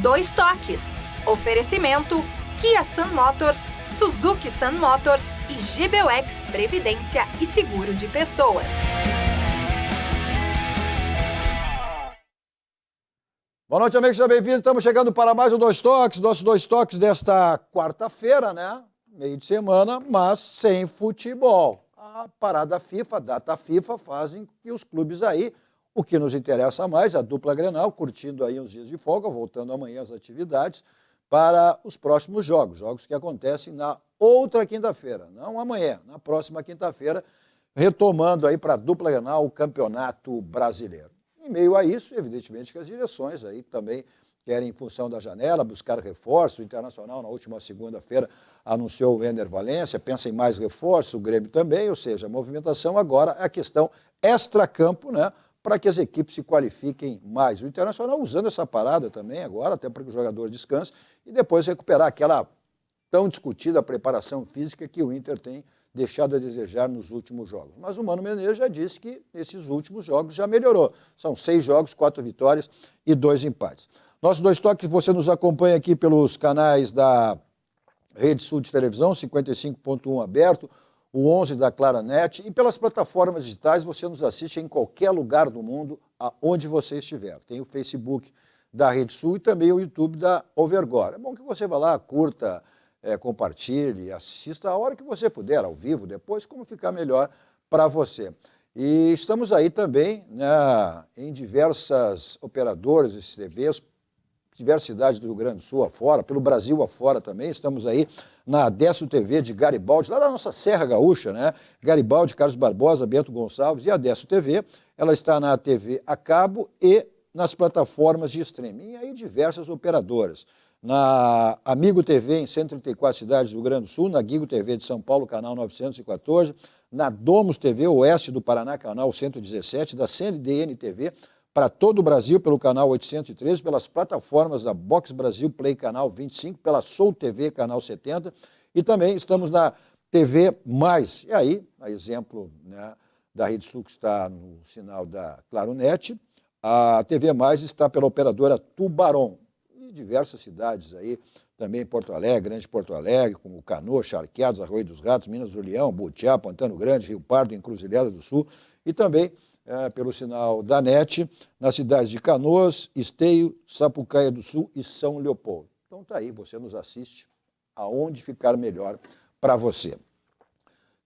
Dois Toques. Oferecimento Kia Sun Motors, Suzuki Sun Motors e GBUX Previdência e Seguro de Pessoas. Boa noite, amigos, sejam bem-vindos. Estamos chegando para mais um Dois Toques, nossos Dois Toques desta quarta-feira, né? Meio de semana, mas sem futebol. A parada FIFA, a data FIFA, fazem que os clubes aí, o que nos interessa mais, a dupla Grenal, curtindo aí uns dias de folga, voltando amanhã às atividades, para os próximos jogos que acontecem na outra quinta-feira, não amanhã, na próxima quinta-feira, retomando aí para a dupla Grenal o Campeonato Brasileiro. Em meio a isso, evidentemente que as direções aí também querem, em função da janela, buscar reforço. O Internacional, na última segunda-feira, anunciou o Ener Valencia, pensa em mais reforço, o Grêmio também, ou seja, a movimentação agora é a questão extracampo, né, para que as equipes se qualifiquem mais. O Internacional usando essa parada também agora, até para que o jogador descanse, e depois recuperar aquela tão discutida preparação física que o Inter tem deixado a desejar nos últimos jogos. Mas o Mano Menezes já disse que nesses últimos jogos já melhorou. São 6 jogos, 4 vitórias e 2 empates. Nossos Dois Toques, você nos acompanha aqui pelos canais da Rede Sul de Televisão, 55.1 aberto, o 11 da Claranet, e pelas plataformas digitais você nos assiste em qualquer lugar do mundo, aonde você estiver. Tem o Facebook da Rede Sul e também o YouTube da Overgore. É bom que você vá lá, curta, compartilhe, assista a hora que você puder, ao vivo, depois, como ficar melhor para você. E estamos aí também, né, em diversas operadoras e TVs, diversas cidades do Rio Grande do Sul afora, pelo Brasil afora também. Estamos aí na Adesso TV de Garibaldi, lá da nossa Serra Gaúcha, né? Garibaldi, Carlos Barbosa, Bento Gonçalves e a Adesso TV. Ela está na TV a cabo e nas plataformas de streaming. E aí diversas operadoras. Na Amigo TV, em 134 cidades do Rio Grande do Sul, na Guigo TV de São Paulo, canal 914, na Domus TV, Oeste do Paraná, canal 117, da CNDN TV, para todo o Brasil, pelo canal 813, pelas plataformas da Box Brasil Play, canal 25, pela Soul TV, canal 70, e também estamos na TV Mais. E aí, a exemplo, né, da Rede Sul, que está no sinal da Claronet, a TV Mais está pela operadora Tubarão. E diversas cidades aí, também Porto Alegre, Grande Porto Alegre, como Canoa, Charqueados, Arroio dos Ratos, Minas do Leão, Butiá, Pantano Grande, Rio Pardo, Encruzilhada do Sul, e também pelo sinal da NET, nas cidades de Canoas, Esteio, Sapucaia do Sul e São Leopoldo. Então tá aí, você nos assiste aonde ficar melhor para você.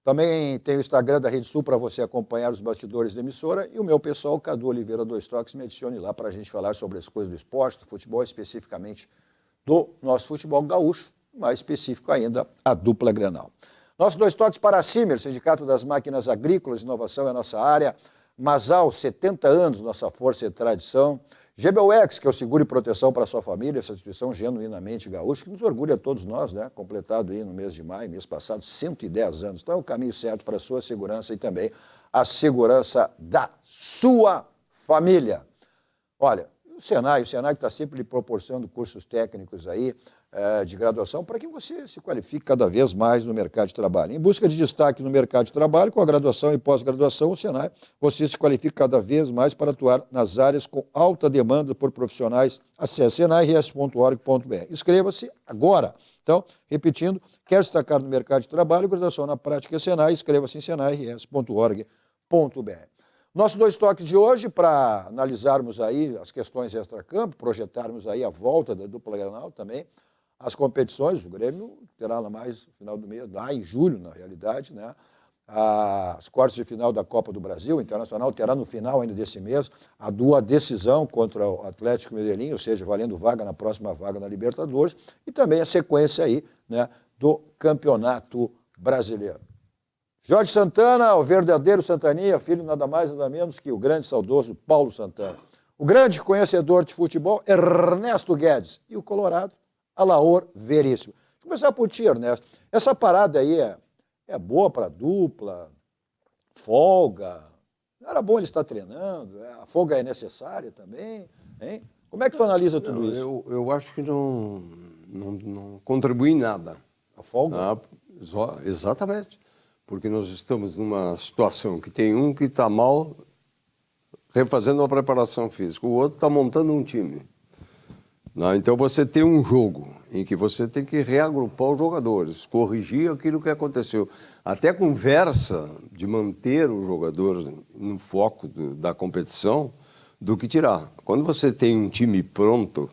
Também tem o Instagram da Rede Sul para você acompanhar os bastidores da emissora e o meu pessoal, Cadu Oliveira Dois Toques, me adicione lá para a gente falar sobre as coisas do esporte, do futebol, especificamente do nosso futebol gaúcho, mais específico ainda, a dupla Grenal. Nossos Dois Toques para a CIMER, Sindicato das Máquinas Agrícolas, inovação é a nossa área. Masal, 70 anos, nossa força e tradição. GBUX, que é o seguro e proteção para a sua família, essa instituição genuinamente gaúcha, que nos orgulha a todos nós, né? Completado aí no mês de maio, mês passado, 110 anos. Então é o caminho certo para a sua segurança e também a segurança da sua família. Olha, o Senai está sempre lhe proporcionando cursos técnicos aí, de graduação, para que você se qualifique cada vez mais no mercado de trabalho. Em busca de destaque no mercado de trabalho, com a graduação e pós-graduação, o Senai, você se qualifica cada vez mais para atuar nas áreas com alta demanda por profissionais. Acesse senai.rs.org.br. Inscreva-se agora. Então, repetindo, quer destacar no mercado de trabalho, graduação na prática é Senai, inscreva-se em senai.rs.org.br. Nossos Dois Toques de hoje, para analisarmos aí as questões extracampo, projetarmos aí a volta da dupla Grenal também, as competições, o Grêmio terá lá mais no final do mês, lá em julho, na realidade, né? As quartas de final da Copa do Brasil, o Internacional terá no final ainda desse mês a decisão contra o Atlético Medellín, ou seja, valendo vaga na próxima vaga na Libertadores, e também a sequência aí, né, do Campeonato Brasileiro. Jorge Santana, o verdadeiro Santaninha, filho nada mais nada menos que o grande saudoso Paulo Santana. O grande conhecedor de futebol, Ernesto Guedes, e o Colorado, Alaor Veríssimo. Vou começar por ti, Ernesto. Essa parada aí é boa para dupla, folga. Não era bom ele estar treinando, a folga é necessária também, hein? Como é que tu analisa tudo isso? Eu acho que não contribui em nada. A folga? Exatamente. Porque nós estamos numa situação que tem um que está mal refazendo uma preparação física, o outro está montando um time. Né? Então você tem um jogo em que você tem que reagrupar os jogadores, corrigir aquilo que aconteceu. Até a conversa de manter os jogadores no foco da competição do que tirar. Quando você tem um time pronto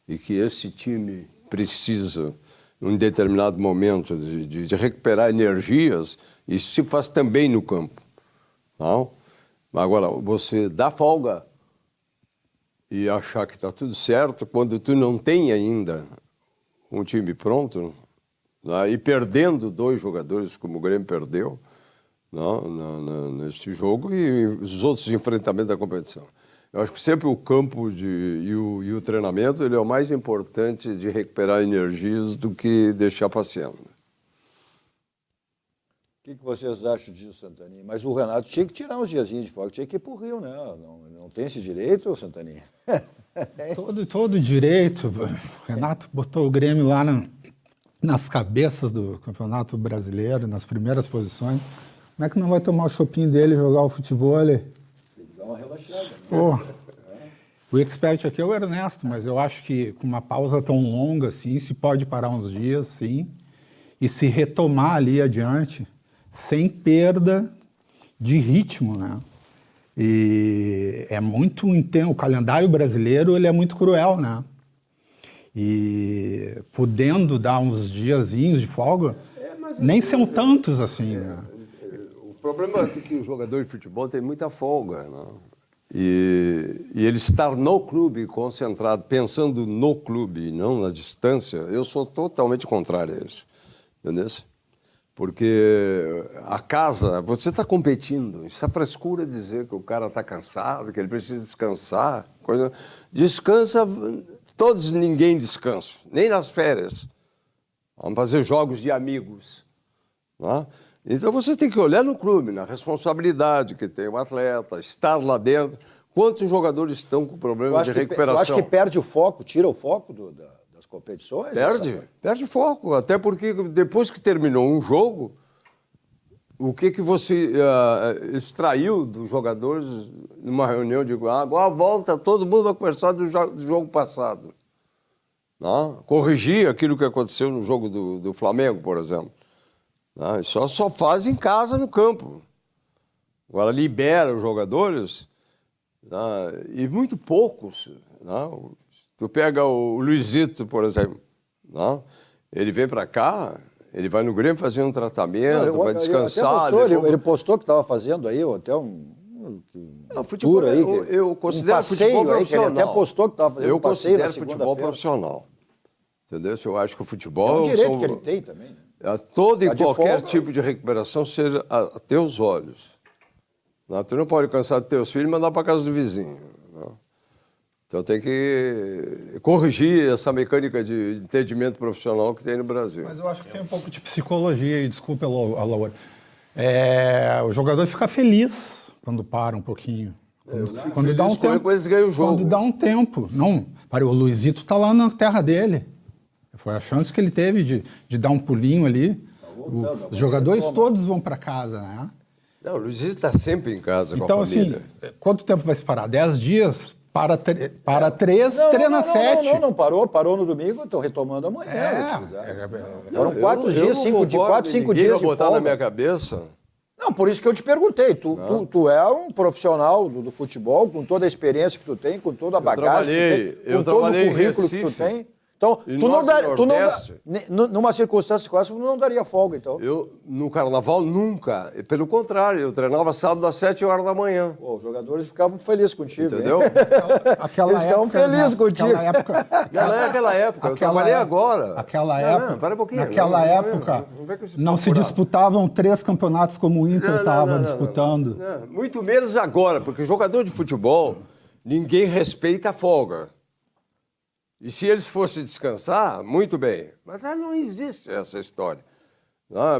e que esse time precisa, em determinado momento, de recuperar energias, isso se faz também no campo. Não? Agora, você dá folga e achar que está tudo certo quando tu não tem ainda um time pronto, né? E perdendo 2 jogadores, como o Grêmio perdeu, neste jogo e os outros enfrentamentos da competição. Eu acho que sempre o campo e o treinamento ele é o mais importante de recuperar energias do que deixar passeando. O que vocês acham disso, Santaninha? Mas o Renato tinha que tirar uns diazinhos de folga, tinha que ir para o Rio, né? Não tem esse direito, Santaninha? Todo direito. O Renato botou o Grêmio lá nas cabeças do Campeonato Brasileiro, nas primeiras posições. Como é que não vai tomar o chopinho dele e jogar o futebol ali? Tem que dar uma relaxada. Pô, o expert aqui é o Ernesto, mas eu acho que com uma pausa tão longa assim, se pode parar uns dias, sim, e se retomar ali adiante, sem perda de ritmo, né? E é muito intenso. O calendário brasileiro ele é muito cruel, né? E podendo dar uns diazinhos de folga, nem são tantos assim, né? O problema é que o jogador de futebol tem muita folga, né? E ele estar no clube concentrado, pensando no clube e não na distância, eu sou totalmente contrário a isso, entendeu? Porque a casa, você está competindo, essa frescura de dizer que o cara está cansado, que ele precisa descansar, coisa... Descansa, ninguém descansa, nem nas férias. Vamos fazer jogos de amigos. Né? Então você tem que olhar no clube, na responsabilidade que tem o atleta, estar lá dentro. Quantos jogadores estão com problema de recuperação? Eu acho que perde o foco, tira o foco das competições. Perde foco. Até porque depois que terminou um jogo, o que você extraiu dos jogadores numa reunião de agora volta, todo mundo vai conversar do jogo passado. Não? Corrigir aquilo que aconteceu no jogo do Flamengo, por exemplo. Não? Só faz em casa, no campo. Agora libera os jogadores, não? E muito poucos. Não? Tu pega o Luizito, por exemplo, não? Ele vem para cá, ele vai no Grêmio fazer um tratamento, vai descansar. Ele postou que estava fazendo aí até futebol aí, eu considero futebol profissional. Ele até postou que estava fazendo um passeio na segunda-feira. Eu considero futebol profissional. Entendeu? Eu acho que o futebol... É um direito que ele tem também. Né? Todo e qualquer tipo de recuperação seja a teus olhos. Não, tu não pode cansar dos teus filhos e mandar para casa do vizinho. Não? Então tem que corrigir essa mecânica de entendimento profissional que tem no Brasil. Mas eu acho que tem um pouco de psicologia, e desculpa a Laura. O jogador fica feliz quando para um pouquinho. Quando dá um tempo. Eles ganham o jogo. Quando dá um tempo. Não, o Luizito está lá na terra dele. Foi a chance que ele teve de dar um pulinho ali. Os jogadores todos vão para casa, né? Não, o Luizito está sempre em casa com a família. Então, assim, quanto tempo vai se parar? 10 dias? Para 3, treina 7. Não, parou no domingo, estou retomando amanhã. Foram 4 dias, 5 dias de botar folga. na minha cabeça. Não, por isso que eu te perguntei. Tu é um profissional do futebol, com toda a experiência que tu tem, com toda a bagagem que tu tem, com todo o currículo que tu tem. Então, numa circunstância como essa, tu não daria folga, então. Eu, no carnaval, nunca. Pelo contrário, eu treinava sábado às 7 horas da manhã. Pô, os jogadores ficavam felizes contigo. Entendeu? Eles ficavam felizes contigo. Não é aquela época, eu trabalhei agora. Aquela época, para um pouquinho. Naquela época, não se disputavam 3 campeonatos como o Inter estava disputando. Não. Muito menos agora, porque jogador de futebol, ninguém respeita a folga. E se eles fossem descansar, muito bem. Mas não existe essa história.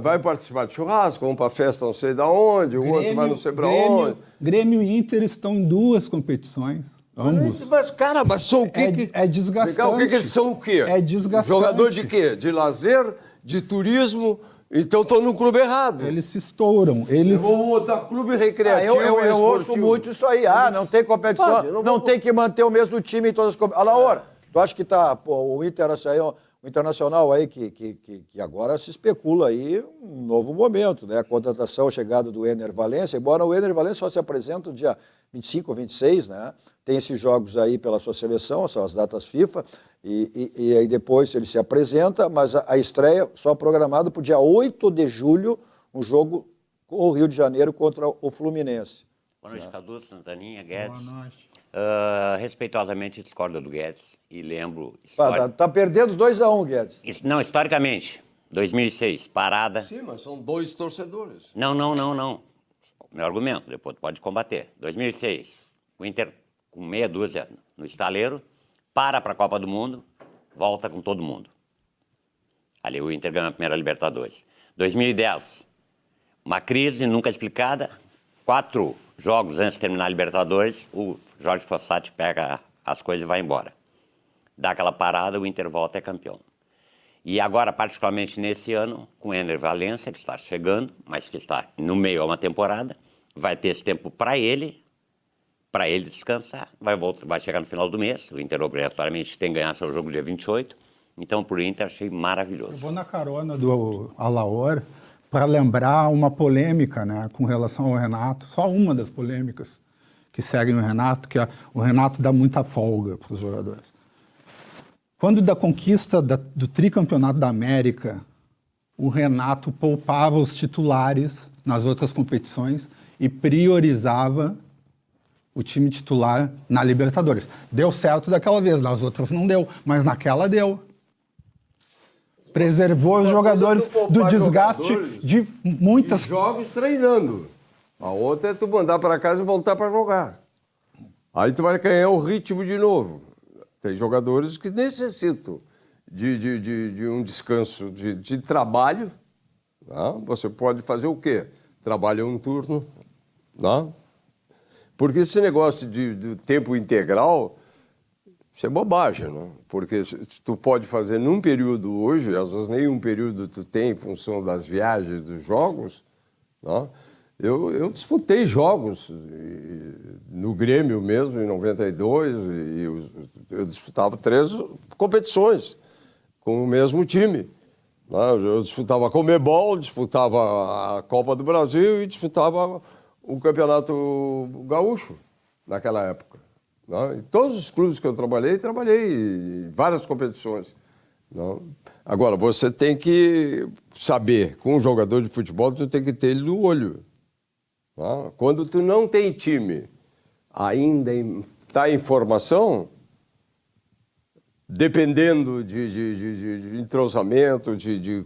Vai participar de churrasco, vão para a festa não sei de onde, o outro vai não sei para onde. Grêmio e Inter estão em 2 competições, ambos. Mas são o quê? É desgastante. O que eles são o quê? É desgastante. Jogador de quê? De lazer, de turismo... Então estão no clube errado. Eles se estouram. Eles vão botar clube recreativo. Eu ouço muito isso aí. Não tem competição, não tem que manter o mesmo time em todas as competições. Tu acha que o Internacional aí que agora se especula aí um novo momento, né? A contratação, a chegada do Ener Valencia, embora o Ener Valencia só se apresenta no dia 25 ou 26, né? Tem esses jogos aí pela sua seleção, são as datas FIFA, e aí depois ele se apresenta, mas a estreia só programada para o dia 8 de julho, um jogo com o Rio de Janeiro contra o Fluminense. Boa noite, Cadu, Santaninha, Guedes. Boa noite. Respeitosamente discordo do Guedes e lembro... Tá perdendo 2-1, Guedes. Não, historicamente, 2006, parada... Sim, mas são 2 torcedores. Não. Meu argumento, depois tu pode combater. 2006, o Inter com meia dúzia no estaleiro, para a Copa do Mundo, volta com todo mundo. Ali o Inter ganha a primeira Libertadores. 2010, uma crise nunca explicada, 4 jogos antes de terminar a Libertadores, o Jorge Fossati pega as coisas e vai embora. Dá aquela parada, o Inter volta e é campeão. E agora, particularmente nesse ano, com o Ener Valencia, que está chegando, mas que está no meio a uma temporada, vai ter esse tempo para ele descansar, vai chegar no final do mês, o Inter obrigatoriamente tem que ganhar seu jogo dia 28, então pro Inter achei maravilhoso. Eu vou na carona do Alaor para lembrar uma polêmica, né, com relação ao Renato, só uma das polêmicas que seguem o Renato, que o Renato dá muita folga para os jogadores. Quando da conquista do tricampeonato da América, o Renato poupava os titulares nas outras competições e priorizava o time titular na Libertadores. Deu certo daquela vez, nas outras não deu, mas naquela deu. Preservou os jogadores do desgaste de muitas... jogos treinando. A outra é tu mandar para casa e voltar para jogar. Aí tu vai ganhar o ritmo de novo. Tem jogadores que necessitam de um descanso de trabalho. Tá? Você pode fazer o quê? Trabalha um turno. Tá? Porque esse negócio de tempo integral, isso é bobagem, não? Porque tu pode fazer num período hoje, às vezes nenhum período tu tem em função das viagens, dos jogos. Tá? Eu disputei jogos no Grêmio mesmo, em 92, e eu disputava 3 competições com o mesmo time. Eu disputava a Conmebol, disputava a Copa do Brasil e disputava o Campeonato Gaúcho naquela época. Em todos os clubes que eu trabalhei em várias competições. Agora, você tem que saber, com um jogador de futebol, tu tem que ter ele no olho. Quando tu não tem time, ainda está em formação, dependendo de entrosamento, de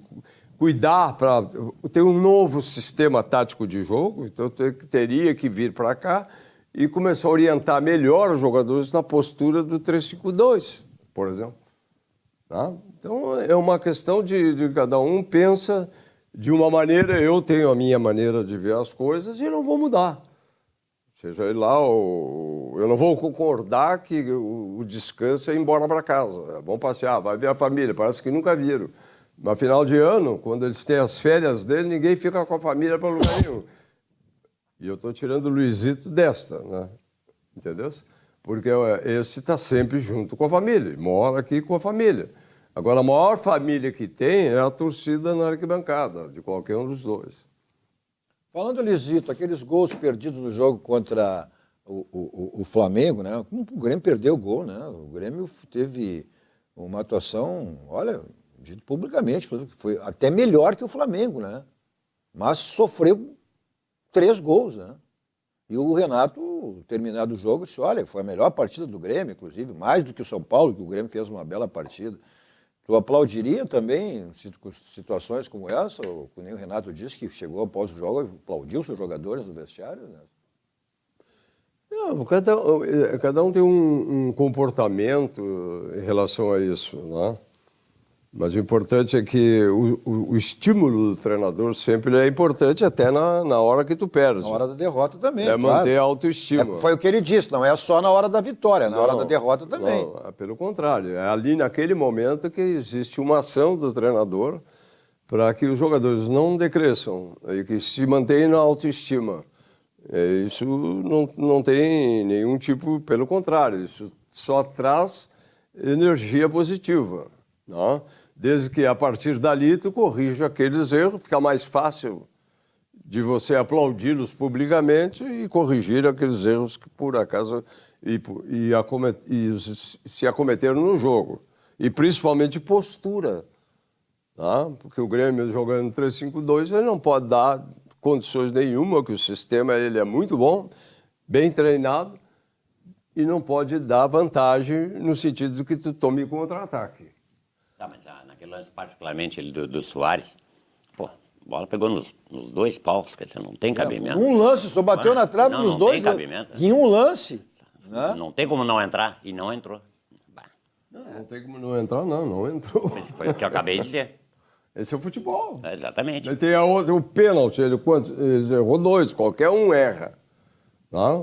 cuidar para ter um novo sistema tático de jogo, então teria que vir para cá e começar a orientar melhor os jogadores na postura do 3-5-2, por exemplo. Então, é uma questão de cada um pensa de uma maneira, eu tenho a minha maneira de ver as coisas e não vou mudar. Seja ele lá, eu não vou concordar que o descanso é ir embora para casa. É bom passear, vai ver a família, parece que nunca viram. No final de ano, quando eles têm as férias dele, ninguém fica com a família para lugar nenhum. E eu estou tirando o Luizito desta, né? Entendeu? Porque esse está sempre junto com a família, mora aqui com a família. Agora, a maior família que tem é a torcida na arquibancada, de qualquer um dos dois. Falando, Luizito, aqueles gols perdidos no jogo contra o Flamengo, né? O Grêmio perdeu o gol, né? O Grêmio teve uma atuação, olha, dito publicamente, que foi até melhor que o Flamengo, né? Mas sofreu 3 gols, né? E o Renato, terminado o jogo, disse, olha, foi a melhor partida do Grêmio, inclusive, mais do que o São Paulo, que o Grêmio fez uma bela partida. Tu aplaudiria também situações como essa? Ou, como nem o Renato disse, que chegou após o jogo e aplaudiu seus jogadores no vestiário? Né? Não, cada um tem um comportamento em relação a isso, né? Mas o importante é que o estímulo do treinador sempre é importante até na hora que tu perdes. Na hora da derrota também, é manter a autoestima. Foi o que ele disse, não é só na hora da vitória, na hora da derrota também. Não, pelo contrário, é ali naquele momento que existe uma ação do treinador para que os jogadores não decresçam e que se mantenham na autoestima. Isso não tem nenhum tipo, pelo contrário, isso só traz energia positiva, né? Desde que a partir dali tu corrija aqueles erros, fica mais fácil de você aplaudi-los publicamente e corrigir aqueles erros que por acaso se acometeram no jogo. E principalmente postura, tá? Porque o Grêmio jogando 3-5-2, ele não pode dar condições nenhuma, que o sistema ele é muito bom, bem treinado, e não pode dar vantagem no sentido de que tu tome contra-ataque. Tá, mas naquele lance particularmente ele do Soares, pô, a bola pegou nos dois paus, quer dizer, não tem cabimento. Um lance, só bateu na trave nos dois. Não tem cabimento. Em um lance. Né? Não tem como não entrar, e não entrou. Bah. Não tem como não entrar, não entrou. Foi o que eu acabei de dizer. Esse é o futebol. Exatamente. Aí tem o pênalti, ele errou 2, qualquer um erra. Tá?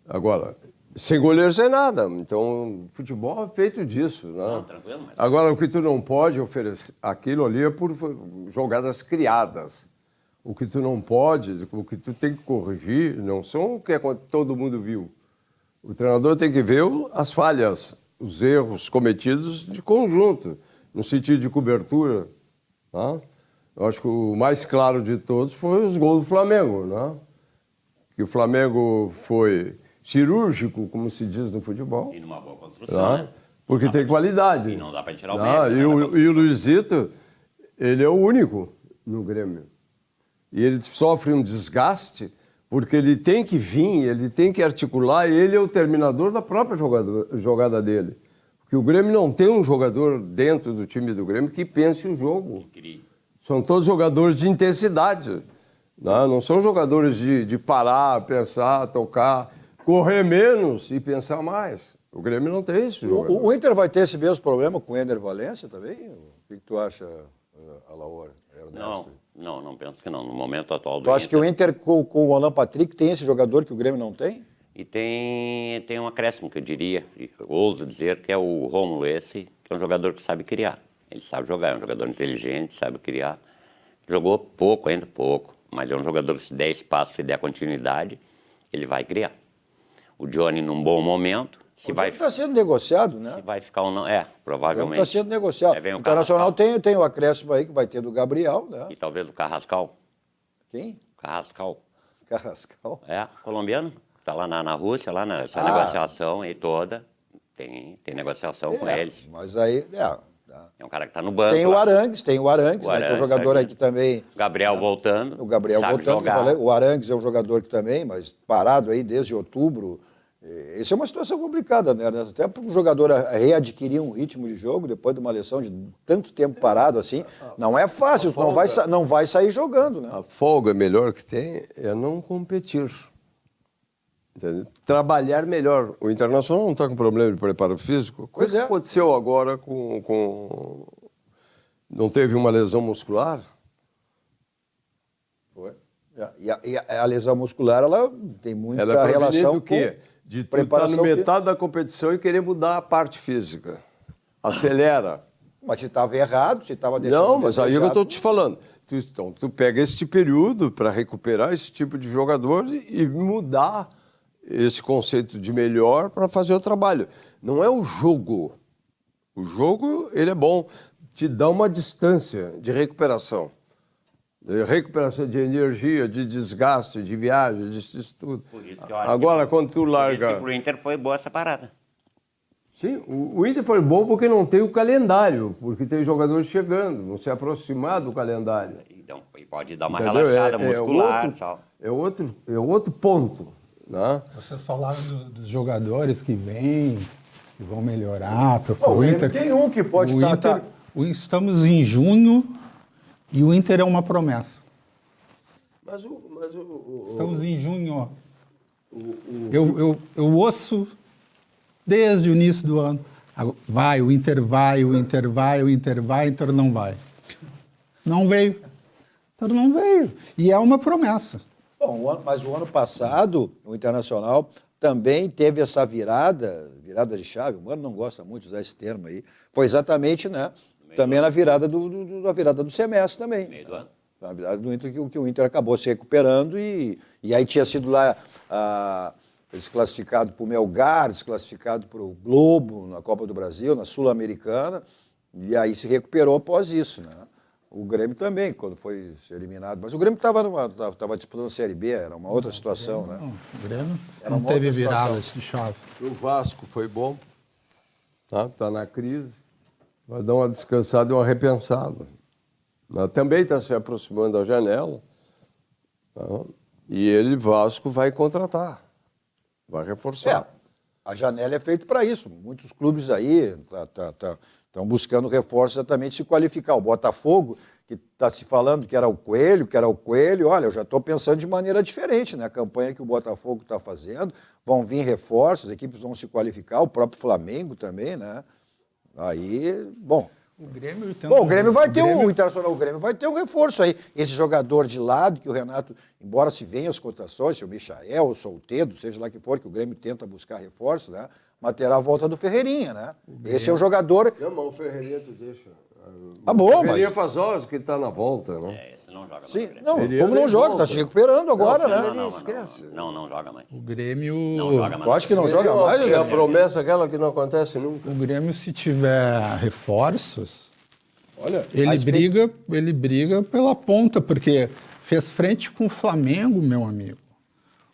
Agora, sem goleiro, sem nada. Então, futebol é feito disso. Né? Não, tranquilo, mas... Agora, o que tu não pode oferecer, aquilo ali é por jogadas criadas. O que tu não pode, o que tu tem que corrigir, não são o que todo mundo viu. O treinador tem que ver as falhas, os erros cometidos de conjunto, no sentido de cobertura. Tá? Eu acho que o mais claro de todos foi os gols do Flamengo. Né? Que o Flamengo foi cirúrgico, como se diz no futebol. E numa boa construção, né? Porque tem qualidade. E não dá para tirar o mérito. E o Luizito, ele é o único no Grêmio. E ele sofre um desgaste porque ele tem que vir, ele tem que articular, e ele é o terminador da própria jogada dele. Porque o Grêmio não tem um jogador dentro do time do Grêmio que pense o jogo. São todos jogadores de intensidade. Não são jogadores de parar, pensar, tocar, correr menos e pensar mais. O Grêmio não tem esse jogador. O Inter vai ter esse mesmo problema com o Ender Valencia também? O que tu acha, Alaor, Ernesto? Não penso que não. No momento atual do Tu acha que o Inter com o Alan Patrick tem esse jogador que o Grêmio não tem? E tem um acréscimo que eu diria, e eu ouso dizer, que é o Rômulo esse, que é um jogador que sabe criar. Ele sabe jogar, é um jogador inteligente, sabe criar. Jogou pouco, ainda pouco, mas é um jogador que se der espaço, se der continuidade, ele vai criar. O Johnny num bom momento, está sendo negociado, né? se vai ficar ou não, provavelmente. Está sendo negociado. Vem O Internacional Carrascal. tem o acréscimo aí que vai ter do Gabriel, né? E talvez o Carrascal. Quem? Carrascal. Carrascal. Colombiano, está lá na Rússia, lá nessa negociação aí toda. Tem negociação com eles. Mas aí, É um cara que está no banco. tem o Arangues, né, que é um Arangues, jogador aí que também... Gabriel voltando. O Gabriel sabe voltando, jogar. o Arangues é um jogador que também, mas parado aí desde outubro. Essa é uma situação complicada, né? Até para o jogador readquirir um ritmo de jogo depois de uma lesão de tanto tempo parado assim, não é fácil, não vai sair jogando, né? A folga melhor que tem é não competir. Entendeu? Trabalhar melhor. O Internacional não está com problema de preparo físico. O que aconteceu agora com... Não teve uma lesão muscular? Foi. E a lesão muscular, ela tem muita Ela é relação do quê? De tu estar preparação no metade da competição e querer mudar a parte física. Acelera. Mas se estava errado, se estava deixando... Não, mas aí eu estou te falando. Tu pega este período para recuperar esse tipo de jogador e mudar esse conceito de melhor para fazer o trabalho. Não é o jogo. O jogo, ele é bom. Te dá uma distância de recuperação. Recuperação de energia, de desgaste, de viagem, disso tudo. Por isso que eu acho agora, quando tu larga... Por isso que pro Inter foi boa essa parada. Sim, o Inter foi bom porque não tem o calendário, porque tem jogadores chegando, não se aproximar do calendário. E pode dar uma Entendeu? relaxada muscular outro, e tal. É outro ponto. Né? Vocês falaram dos jogadores que vêm, que vão melhorar. O Inter tem um que pode estar... Estamos em junho e o Inter é uma promessa. Estamos em junho, ó. Eu ouço desde o início do ano. O Inter vai, o Inter não vai. Não veio. Então não veio. E é uma promessa. Bom, mas o ano passado, o Internacional também teve essa virada de chave. O Mano não gosta muito de usar esse termo aí. Foi exatamente, né? Também na virada do semestre também. Meio do ano. Na virada do Inter, que o Inter acabou se recuperando e aí tinha sido lá desclassificado para o Melgar, desclassificado para o Globo na Copa do Brasil, na Sul-Americana, e aí se recuperou após isso, né? O Grêmio também, quando foi eliminado. Mas o Grêmio estava disputando a Série B, era uma outra situação, né? O Grêmio Era não uma teve outra situação. virada de chave. O Vasco foi bom, tá na crise, vai dar uma descansada e uma repensada. Também está se aproximando da janela, tá? E ele, Vasco, vai contratar, vai reforçar. A janela é feita para isso. Muitos clubes aí estão buscando reforço exatamente se qualificar. O Botafogo, que está se falando que era o Coelho, olha, eu já estou pensando de maneira diferente, né? A campanha que o Botafogo está fazendo, vão vir reforços, as equipes vão se qualificar, o próprio Flamengo também, né? Aí, bom... O Grêmio, o Grêmio vai ter o Internacional, o Grêmio vai ter um reforço aí. Esse jogador de lado que o Renato, embora se venha as cotações, se o Michael, o Soteldo, seja lá que for, que o Grêmio tenta buscar reforço, né? Mas terá a volta do Ferreirinha, né? Esse é o jogador... Não, mas o Ferreirinha tu deixa. Bom, o Ferreirinha mas... faz horas que ele está na volta, né? Esse não joga Sim, mais. não, Ele como não joga, volta. está se recuperando agora, né? Não, esquece. não joga mais. O Grêmio... Não joga mais. Eu acho que não joga mais, É a né? promessa aquela que não acontece nunca. O Grêmio, se tiver reforços, Olha, ele briga pela ponta, porque fez frente com o Flamengo, meu amigo.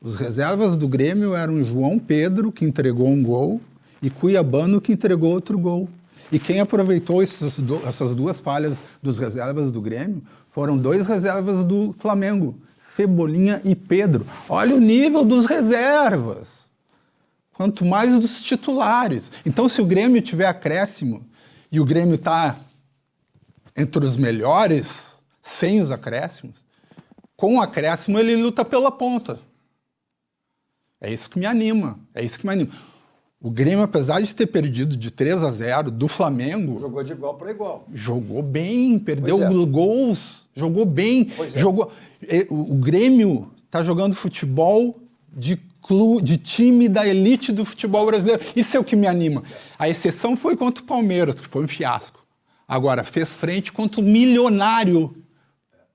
Os reservas do Grêmio eram João Pedro, que entregou um gol, e Cuiabano, que entregou outro gol. E quem aproveitou essas duas falhas dos reservas do Grêmio foram dois reservas do Flamengo, Cebolinha e Pedro. Olha o nível dos reservas, quanto mais dos titulares. Então, se o Grêmio tiver acréscimo e o Grêmio está entre os melhores, sem os acréscimos, com o acréscimo ele luta pela ponta. É isso que me anima, O Grêmio, apesar de ter perdido de 3-0 do Flamengo... Jogou de igual para igual. Jogou bem, perdeu Pois é. gols, jogou bem. Pois é. O Grêmio está jogando futebol de time da elite do futebol brasileiro. Isso é o que me anima. A exceção foi contra o Palmeiras, que foi um fiasco. Agora, fez frente contra o milionário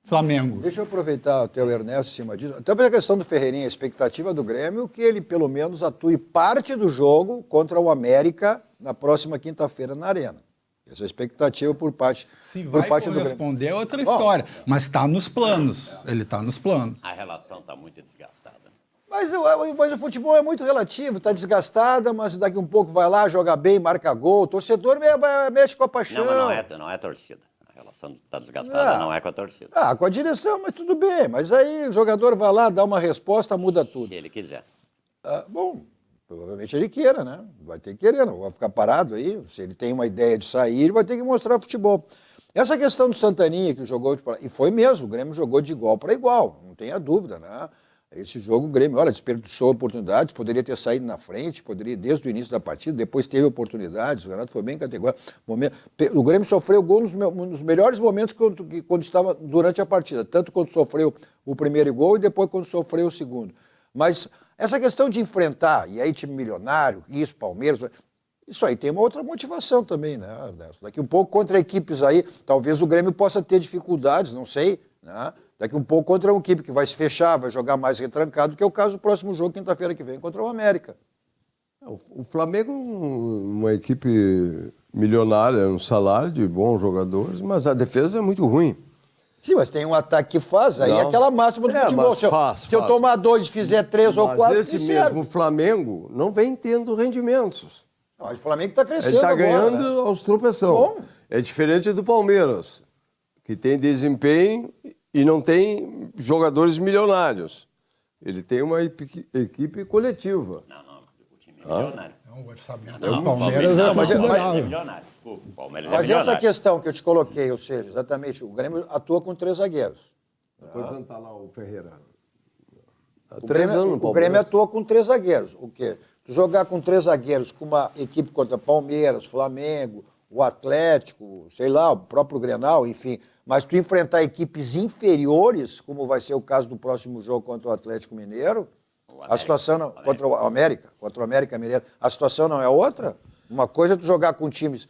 Flamengo. Deixa eu aproveitar até o Ernesto em cima disso. Até pela questão do Ferreirinha, a expectativa do Grêmio que ele, pelo menos, atue parte do jogo contra o América na próxima quinta-feira na Arena. Essa é a expectativa por parte Se do vai Grêmio. corresponder é outra história, mas está nos planos. Ele está nos planos. A relação está muito desgastada. Mas o futebol é muito relativo, está desgastada, mas daqui um pouco vai lá, joga bem, marca gol. O torcedor mexe com a paixão. Não, mas não é torcida. A relação está desgastada, não é com a torcida. Com a direção, mas tudo bem. Mas aí o jogador vai lá, dá uma resposta, muda tudo. Se ele quiser. Bom, provavelmente ele queira, né? Vai ter que querer, não vai ficar parado aí. Se ele tem uma ideia de sair, ele vai ter que mostrar futebol. Essa questão do Santaninha, que jogou, e foi mesmo, o Grêmio jogou de igual para igual, não tenha dúvida, né? Esse jogo o Grêmio, olha, desperdiçou oportunidades, poderia ter saído na frente, poderia desde o início da partida, depois teve oportunidades, o Renato foi bem categórico. O Grêmio sofreu gol nos melhores momentos quando estava durante a partida, tanto quando sofreu o primeiro gol e depois quando sofreu o segundo. Mas essa questão de enfrentar, e aí time milionário, isso, Palmeiras, isso aí tem uma outra motivação também, né, Ernesto? Daqui um pouco contra equipes aí, talvez o Grêmio possa ter dificuldades, não sei, né? Daqui um pouco contra uma equipe que vai se fechar, vai jogar mais retrancado, que é o caso do próximo jogo, quinta-feira que vem, contra o América. O Flamengo é uma equipe milionária, um salário de bons jogadores, mas a defesa é muito ruim. Sim, mas tem um ataque que faz, aí é aquela máxima do futebol. Se eu tomar 2 e fizer 3 ou 4, mas esse mesmo Flamengo não vem tendo rendimentos. Não, o Flamengo está crescendo Ele está agora, ganhando né? aos tropeção. Bom. É diferente do Palmeiras, que tem desempenho e não tem jogadores milionários. Ele tem uma equipe coletiva. Não, o time é milionário. O orçamento Não, do Palmeiras é mas- considerável. é milionário. Desculpa, o Palmeiras é Mas essa milionário. questão que eu te coloquei, ou seja, exatamente, o Grêmio atua com 3 zagueiros. Depois está lá o Ferreira. Há O 3 anos no O Grêmio Palmeiras. atua com 3 zagueiros. O quê? Tu jogar com 3 zagueiros com uma equipe contra Palmeiras, Flamengo, o Atlético, sei lá, o próprio Grenal, enfim. Mas tu enfrentar equipes inferiores, como vai ser o caso do próximo jogo contra o Atlético Mineiro, a situação não, contra o América Mineiro, a situação não é outra? Uma coisa é tu jogar com times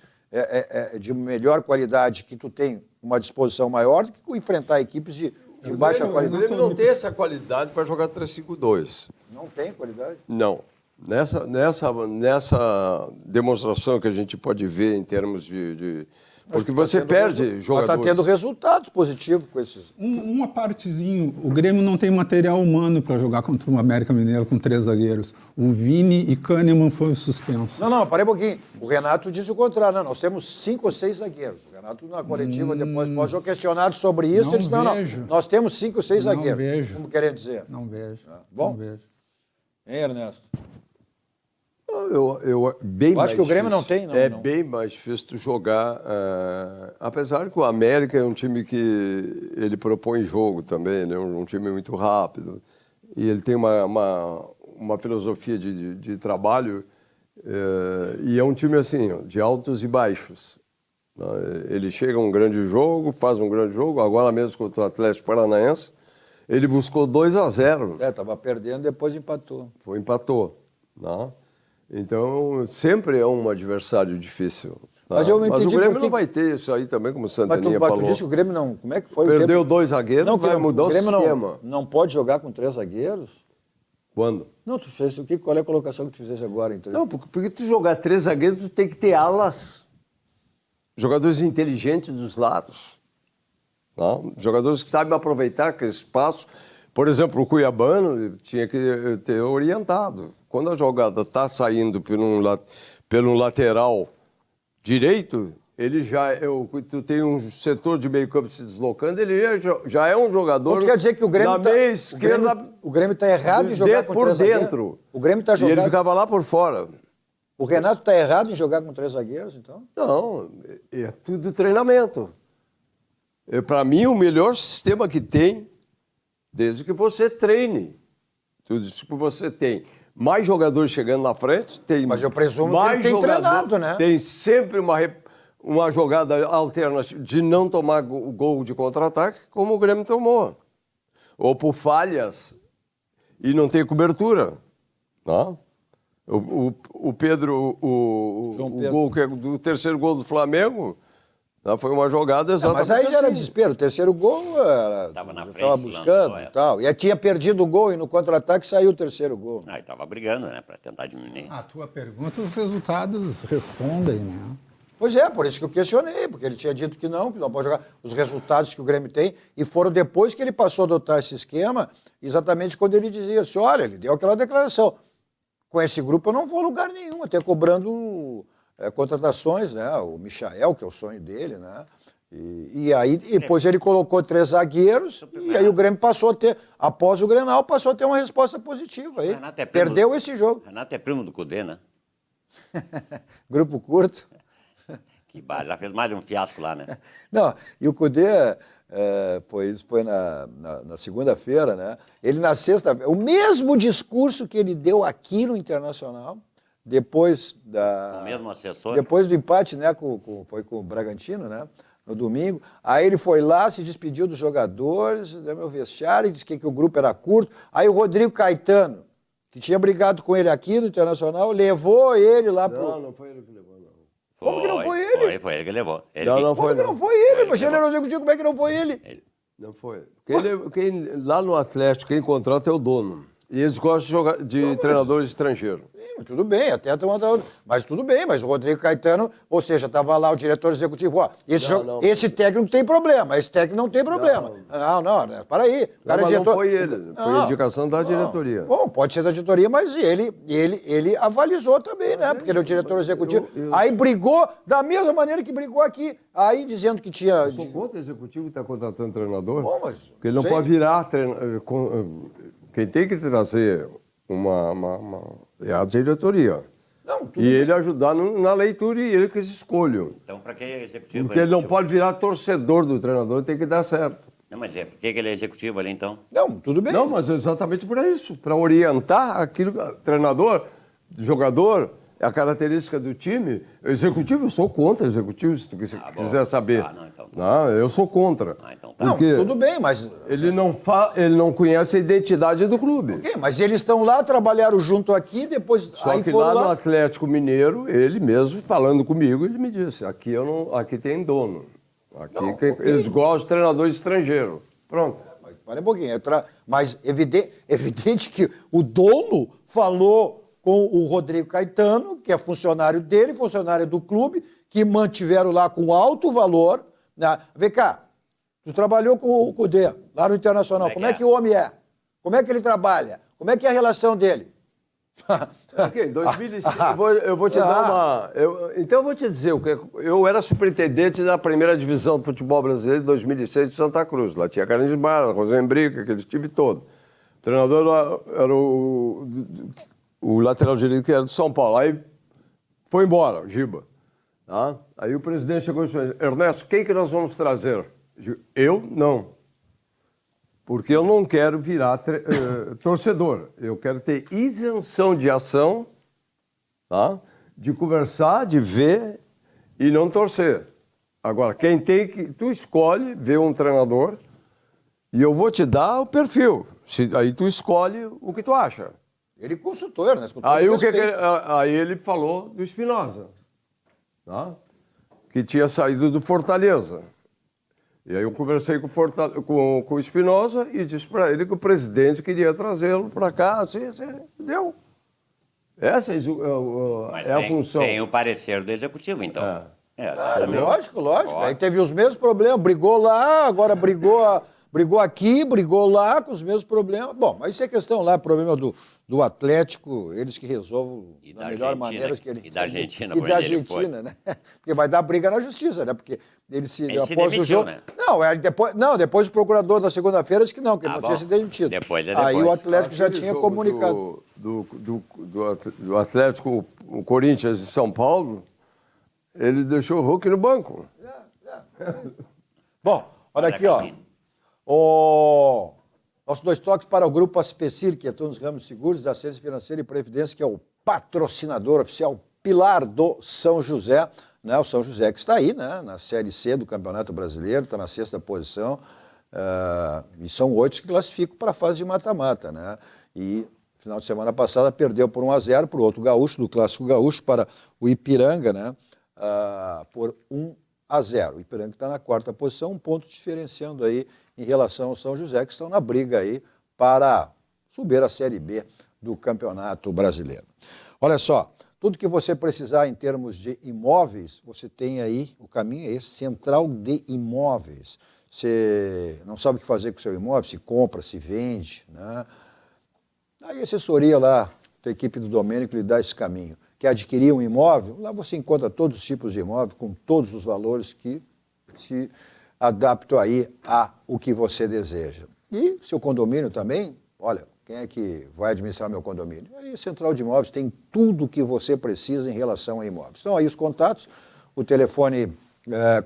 de melhor qualidade, que tu tem uma disposição maior, do que enfrentar equipes de baixa O qualidade. Grêmio não tem essa qualidade para jogar 3-5-2. Não tem qualidade? Não. Nessa demonstração que a gente pode ver em termos de porque você perde jogadores. Mas está tendo resultados positivos com esses. Uma partezinho, o Grêmio não tem material humano para jogar contra o América Mineiro com 3 zagueiros. O Vini e Kahneman foram suspensos. Não, parei um pouquinho. O Renato disse o contrário. Não, nós temos 5 ou 6 zagueiros. O Renato, na coletiva, depois pós-jogo, questionado sobre isso, ele disse, não, nós temos 5 ou 6 zagueiros. Não vejo. Como querem dizer? Não vejo. Bom? Não vejo. Hein, Ernesto? Eu acho que o Grêmio não tem, não. É não. bem mais difícil tu jogar, apesar que o América é um time que ele propõe jogo também, né? Um time muito rápido. E ele tem uma filosofia de trabalho e é um time assim, de altos e baixos. Ele chega a um grande jogo, faz um grande jogo, agora mesmo contra o Atlético Paranaense, ele buscou 2-0. Estava perdendo, depois empatou. Empatou. Né? Então, sempre é um adversário difícil. Mas eu não entendi o Grêmio por que... não vai ter isso aí também, como o Mas Santaninha falou. tu disse que o Grêmio não... Como é que foi? Perdeu 2 zagueiros, não, vai mudar o sistema. Não pode jogar com 3 zagueiros? Quando? Não, tu fez o que? Qual é a colocação que tu fizesse agora? Não, porque tu jogar 3 zagueiros, tu tem que ter alas. Jogadores inteligentes dos lados. Não? Jogadores que sabem aproveitar aquele espaço. Por exemplo, o Cuiabano tinha que ter orientado. Quando a jogada está saindo pelo lateral direito, ele tu tem um setor de meio campo se deslocando, ele já é um jogador. Então, quer dizer que o Grêmio na meia esquerda. O Grêmio está errado em jogar com 3 zagueiros? Por dentro. O Grêmio está jogando. E ele ficava lá por fora. O Renato está errado em jogar com 3 zagueiros, então? Não, é tudo treinamento. Para mim, o melhor sistema que tem, desde que você treine. Tudo isso que você tem. Mais jogadores chegando na frente, tem. Mas eu presumo que ele tem treinado, né? Tem sempre uma jogada alternativa de não tomar o gol de contra-ataque, como o Grêmio tomou. Ou por falhas e não tem cobertura. Não? O Pedro, o gol do terceiro gol do Flamengo, foi uma jogada exatamente mas aí já era assim. desespero. O terceiro gol estava buscando e tal. E aí tinha perdido o gol e no contra-ataque saiu o terceiro gol. Aí estava brigando, né, para tentar diminuir. A tua pergunta, os resultados respondem, né? Pois é, por isso que eu questionei, porque ele tinha dito que não pode jogar os resultados que o Grêmio tem, e foram depois que ele passou a adotar esse esquema, exatamente quando ele dizia assim, olha, ele deu aquela declaração, com esse grupo eu não vou a lugar nenhum, até cobrando contratações, né? O Michael, que é o sonho dele, né? E aí, depois ele colocou 3 zagueiros, e aí o Grêmio passou a ter, após o Grenal, passou a ter uma resposta positiva. Aí, perdeu esse jogo. Renato é primo do Cudê, né? Grupo curto. Que bala, já fez mais um fiasco lá, né? Não, e o Cudê, foi na segunda-feira, né? Ele na sexta-feira, o mesmo discurso que ele deu aqui no Internacional, depois O mesmo assessor. depois do empate, né? Foi com o Bragantino, né? No domingo. Aí ele foi lá, se despediu dos jogadores, deu meu vestiário, disse que o grupo era curto. Aí o Rodrigo Caetano, que tinha brigado com ele aqui no Internacional, levou ele lá pro... Não foi ele que levou, não. Como que não foi ele? Foi ele que levou. Não Como foi, que não. não foi ele? Mas ele era o executivo, como é que não foi ele? Não foi. Lá no Atlético, quem contrata é o dono. E eles gostam de treinadores estrangeiros. Sim, tudo bem, até tem mas tudo bem, mas o Rodrigo Caetano, ou seja, estava lá o diretor executivo, ó, esse técnico tem problema, esse técnico não tem problema. Não, para aí. O cara não foi ele, foi a indicação da diretoria. Bom, pode ser da diretoria, mas ele avalizou também, né? Porque ele é o diretor executivo. Aí brigou da mesma maneira que brigou aqui, aí dizendo que tinha... Eu sou contra o executivo que está contratando treinador, Bom, mas, porque ele não pode virar quem tem que trazer é a diretoria. Não, tudo e ele ajudar na leitura e ele que se escolhe. Então, para que é executivo? Porque ele não pode virar torcedor do treinador, tem que dar certo. Não, mas por que ele é executivo ali, então? Não, tudo bem. Não, mas exatamente por isso, para orientar aquilo, treinador, jogador, a característica do time. Executivo, eu sou contra executivo, se tu quiser saber. Não, então. Não, eu sou contra. Então tá. Não, Porque tudo bem, mas... ele não conhece a identidade do clube. Ok, mas eles estão lá, trabalharam junto aqui, depois... Só aí que foram lá no Atlético Mineiro, ele mesmo, falando comigo, ele me disse, aqui tem dono. Aqui eles gostam de treinador estrangeiro. Pronto. Para um pouquinho. Mas evidente que o dono falou com o Rodrigo Caetano, que é funcionário dele, funcionário do clube, que mantiveram lá com alto valor. Né? Vem cá, tu trabalhou com o Cudê, lá no Internacional. Como é que o homem é? Como é que ele trabalha? Como é que é a relação dele? Ok, 2006, eu vou te dar uma... Então eu vou te dizer, eu era superintendente da primeira divisão do futebol brasileiro de 2006 de Santa Cruz. Lá tinha Carlinhos Bala, Rosenbrick, aquele time todo. O treinador era o lateral direito que era do São Paulo. Aí foi embora, o Giba. Tá? Aí o presidente chegou e disse, Ernesto, quem que nós vamos trazer? Eu? Não. Porque eu não quero virar torcedor. Eu quero ter isenção de ação, tá? De conversar, de ver e não torcer. Agora, quem tem que... Tu escolhe ver um treinador e eu vou te dar o perfil. Aí tu escolhe o que tu acha. Ele consultou, né? Aí ele falou do Espinosa, tá? Que tinha saído do Fortaleza. E aí eu conversei com o Espinosa e disse para ele que o presidente queria trazê-lo para cá. Assim, deu. Essa é a função. Tem o parecer do executivo, então. Lógico. Aí teve os mesmos problemas, brigou lá, agora brigou aqui, brigou lá com os mesmos problemas. Bom, mas isso é questão lá, problema do Atlético, eles que resolvam da melhor maneira que ele... E da Argentina, né? Porque vai dar briga na justiça, né? Porque ele após demitiu, o jogo... né? Depois o procurador na segunda-feira disse que não, que ele não tinha se demitido. Depois. Aí o Atlético já tinha comunicado. Do Atlético, o Corinthians de São Paulo, ele deixou o Hulk no banco. Bom, olha aqui, ó. Nossos 2 toques para o Grupo Aspecir, que atua nos ramos de seguros da Assistência Financeira e Previdência, que é o patrocinador oficial pilar do São José. Né? O São José que está aí, né? Na Série C do Campeonato Brasileiro, está na 6ª posição. E são 8 que classificam para a fase de mata-mata. Né? E no final de semana passada perdeu por 1-0 para o outro gaúcho, do Clássico Gaúcho, para o Ipiranga, né? Por 1-0. O Ipiranga está na 4ª posição, um ponto diferenciando aí em relação ao São José, que estão na briga aí para subir a Série B do Campeonato Brasileiro. Olha só, tudo que você precisar em termos de imóveis, você tem aí, o caminho é esse, Central de Imóveis. Você não sabe o que fazer com o seu imóvel, se compra, se vende, né? Aí a assessoria lá, a equipe do Domênico lhe dá esse caminho. Quer adquirir um imóvel? Lá você encontra todos os tipos de imóvel, com todos os valores que se adaptam aí ao que você deseja. E seu condomínio também, olha, quem é que vai administrar meu condomínio? Aí Central de Imóveis tem tudo o que você precisa em relação a imóveis. Então aí os contatos, o telefone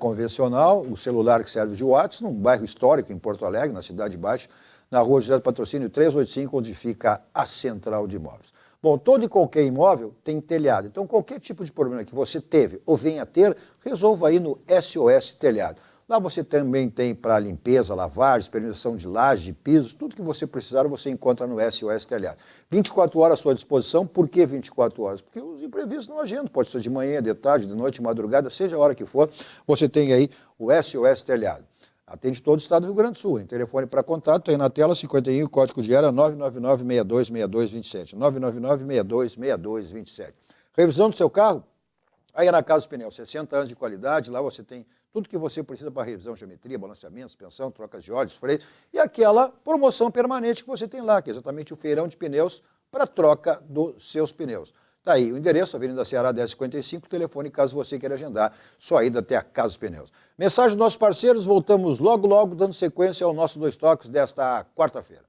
convencional, o celular que serve de WhatsApp, num bairro histórico em Porto Alegre, na Cidade Baixa, na Rua José do Patrocínio 385, onde fica a Central de Imóveis. Bom, todo e qualquer imóvel tem telhado. Então, qualquer tipo de problema que você teve ou venha a ter, resolva aí no SOS Telhado. Lá você também tem para limpeza, lavagem, permissão de laje, de pisos, tudo que você precisar você encontra no SOS Telhado. 24 horas à sua disposição. Por que 24 horas? Porque os imprevistos não agendam. Pode ser de manhã, de tarde, de noite, de madrugada, seja a hora que for, você tem aí o SOS Telhado. Atende todo o estado do Rio Grande do Sul. Em telefone para contato, tem na tela 51, código de área 999-626227. 999-626227. Revisão do seu carro? Aí é na Casa dos Pneus, 60 anos de qualidade, lá você tem tudo que você precisa para revisão, geometria, balanceamento, suspensão, trocas de óleos, freio e aquela promoção permanente que você tem lá, que é exatamente o feirão de pneus para troca dos seus pneus. Está aí o endereço, Avenida Ceará 1055, telefone caso você queira agendar sua ida até a Casa dos Pneus. Mensagem dos nossos parceiros, voltamos logo, dando sequência ao nosso 2 toques desta quarta-feira.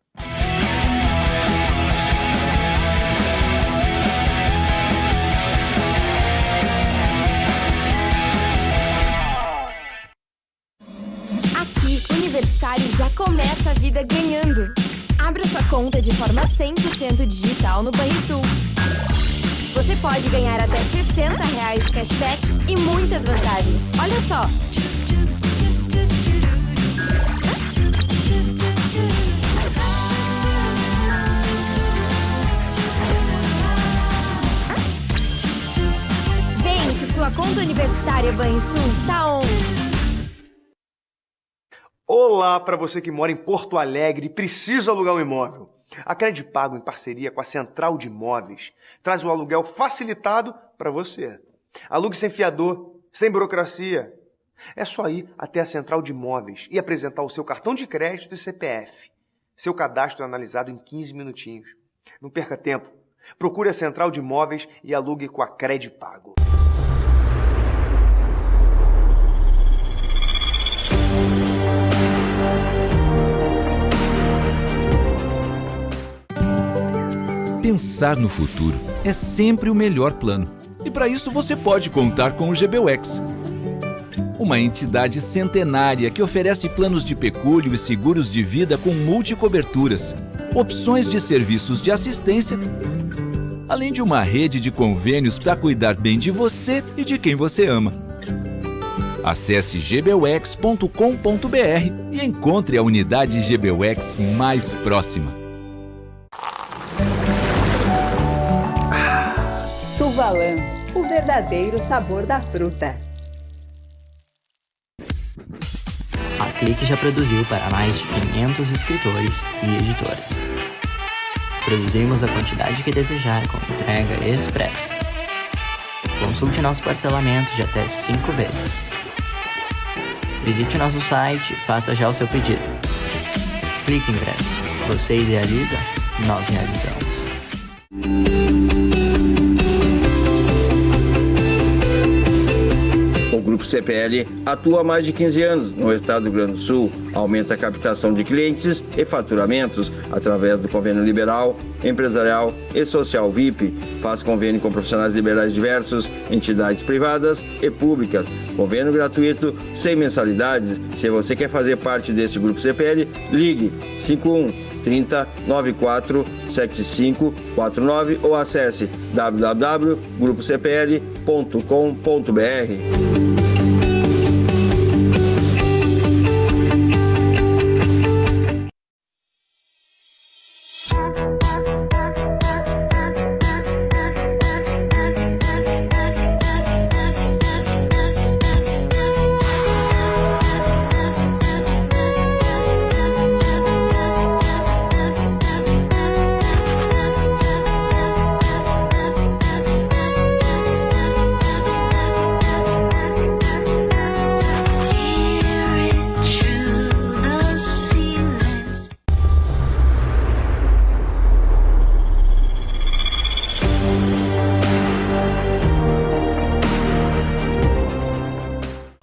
Aqui, Universitário já começa a vida ganhando. Abra sua conta de forma 100% digital no Banrisul. Você pode ganhar até R$60 de cashback e muitas vantagens. Olha só! Vem que sua conta universitária Banrisul tá on! Olá para você que mora em Porto Alegre e precisa alugar um imóvel. A Credipago, em parceria com a Central de Imóveis, traz o aluguel facilitado para você. Alugue sem fiador, sem burocracia. É só ir até a Central de Imóveis e apresentar o seu cartão de crédito e CPF. Seu cadastro é analisado em 15 minutinhos. Não perca tempo. Procure a Central de Imóveis e alugue com a Credipago. Pensar no futuro é sempre o melhor plano. E para isso você pode contar com o GBUX. Uma entidade centenária que oferece planos de pecúlio e seguros de vida com multicoberturas, opções de serviços de assistência, além de uma rede de convênios para cuidar bem de você e de quem você ama. Acesse gbux.com.br e encontre a unidade GBUX mais próxima. Suvalan, o verdadeiro sabor da fruta. A Clique já produziu para mais de 500 escritores e editoras. Produzimos a quantidade que desejar com entrega expressa. Consulte nosso parcelamento de até 5 vezes. Visite nosso site e faça já o seu pedido. Clique Impresso. Você idealiza, nós realizamos. O Grupo CPL atua há mais de 15 anos no estado do Rio Grande do Sul, aumenta a captação de clientes e faturamentos através do convênio liberal, empresarial e social VIP, faz convênio com profissionais liberais diversos, entidades privadas e públicas, convênio gratuito, sem mensalidades. Se você quer fazer parte desse Grupo CPL, ligue 51 30 94 75 49 ou acesse www.grupocpl.com.br.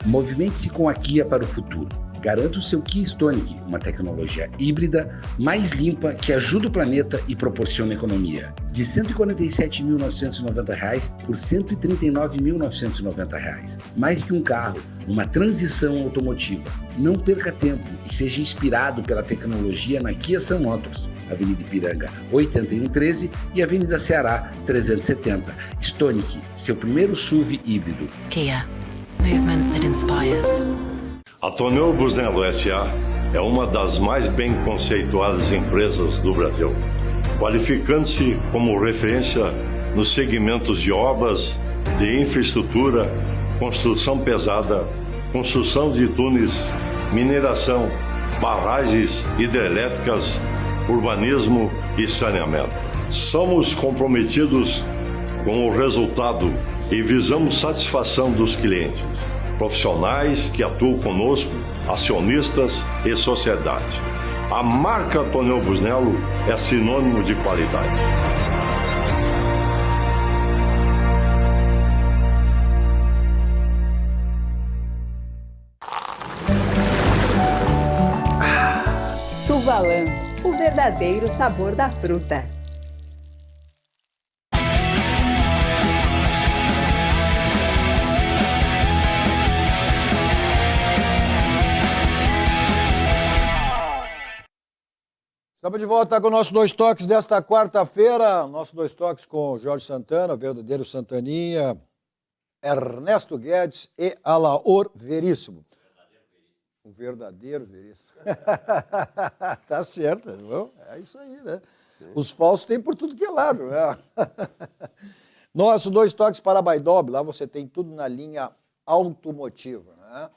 Movimente-se com a Kia para o futuro. Garanta o seu Kia Stonic, uma tecnologia híbrida mais limpa que ajuda o planeta e proporciona economia. De R$ 147.990 por R$ 139.990. Mais que um carro, uma transição automotiva. Não perca tempo e seja inspirado pela tecnologia na Kia Sun Motors, Avenida Ipiranga 8113 e Avenida Ceará 370. Stonic, seu primeiro SUV híbrido. Kia. Movement that inspires. A Tonel Busnello S.A. é uma das mais bem conceituadas empresas do Brasil, qualificando-se como referência nos segmentos de obras de infraestrutura, construção pesada, construção de túneis, mineração, barragens hidrelétricas, urbanismo e saneamento. Somos comprometidos com o resultado e visamos satisfação dos clientes, profissionais que atuam conosco, acionistas e sociedade. A marca Tonel Busnello é sinônimo de qualidade. Suvalan, o verdadeiro sabor da fruta. Estamos de volta com o nosso Dois Toques desta quarta-feira. Nosso Dois Toques com Jorge Santana, verdadeiro Santaninha, Ernesto Guedes e Alaor Veríssimo. O verdadeiro Veríssimo. Tá certo, não? É isso aí, né? Sim. Os falsos tem por tudo que é lado, né? Nosso Dois Toques para Baidob, lá você tem tudo na linha automotiva, né?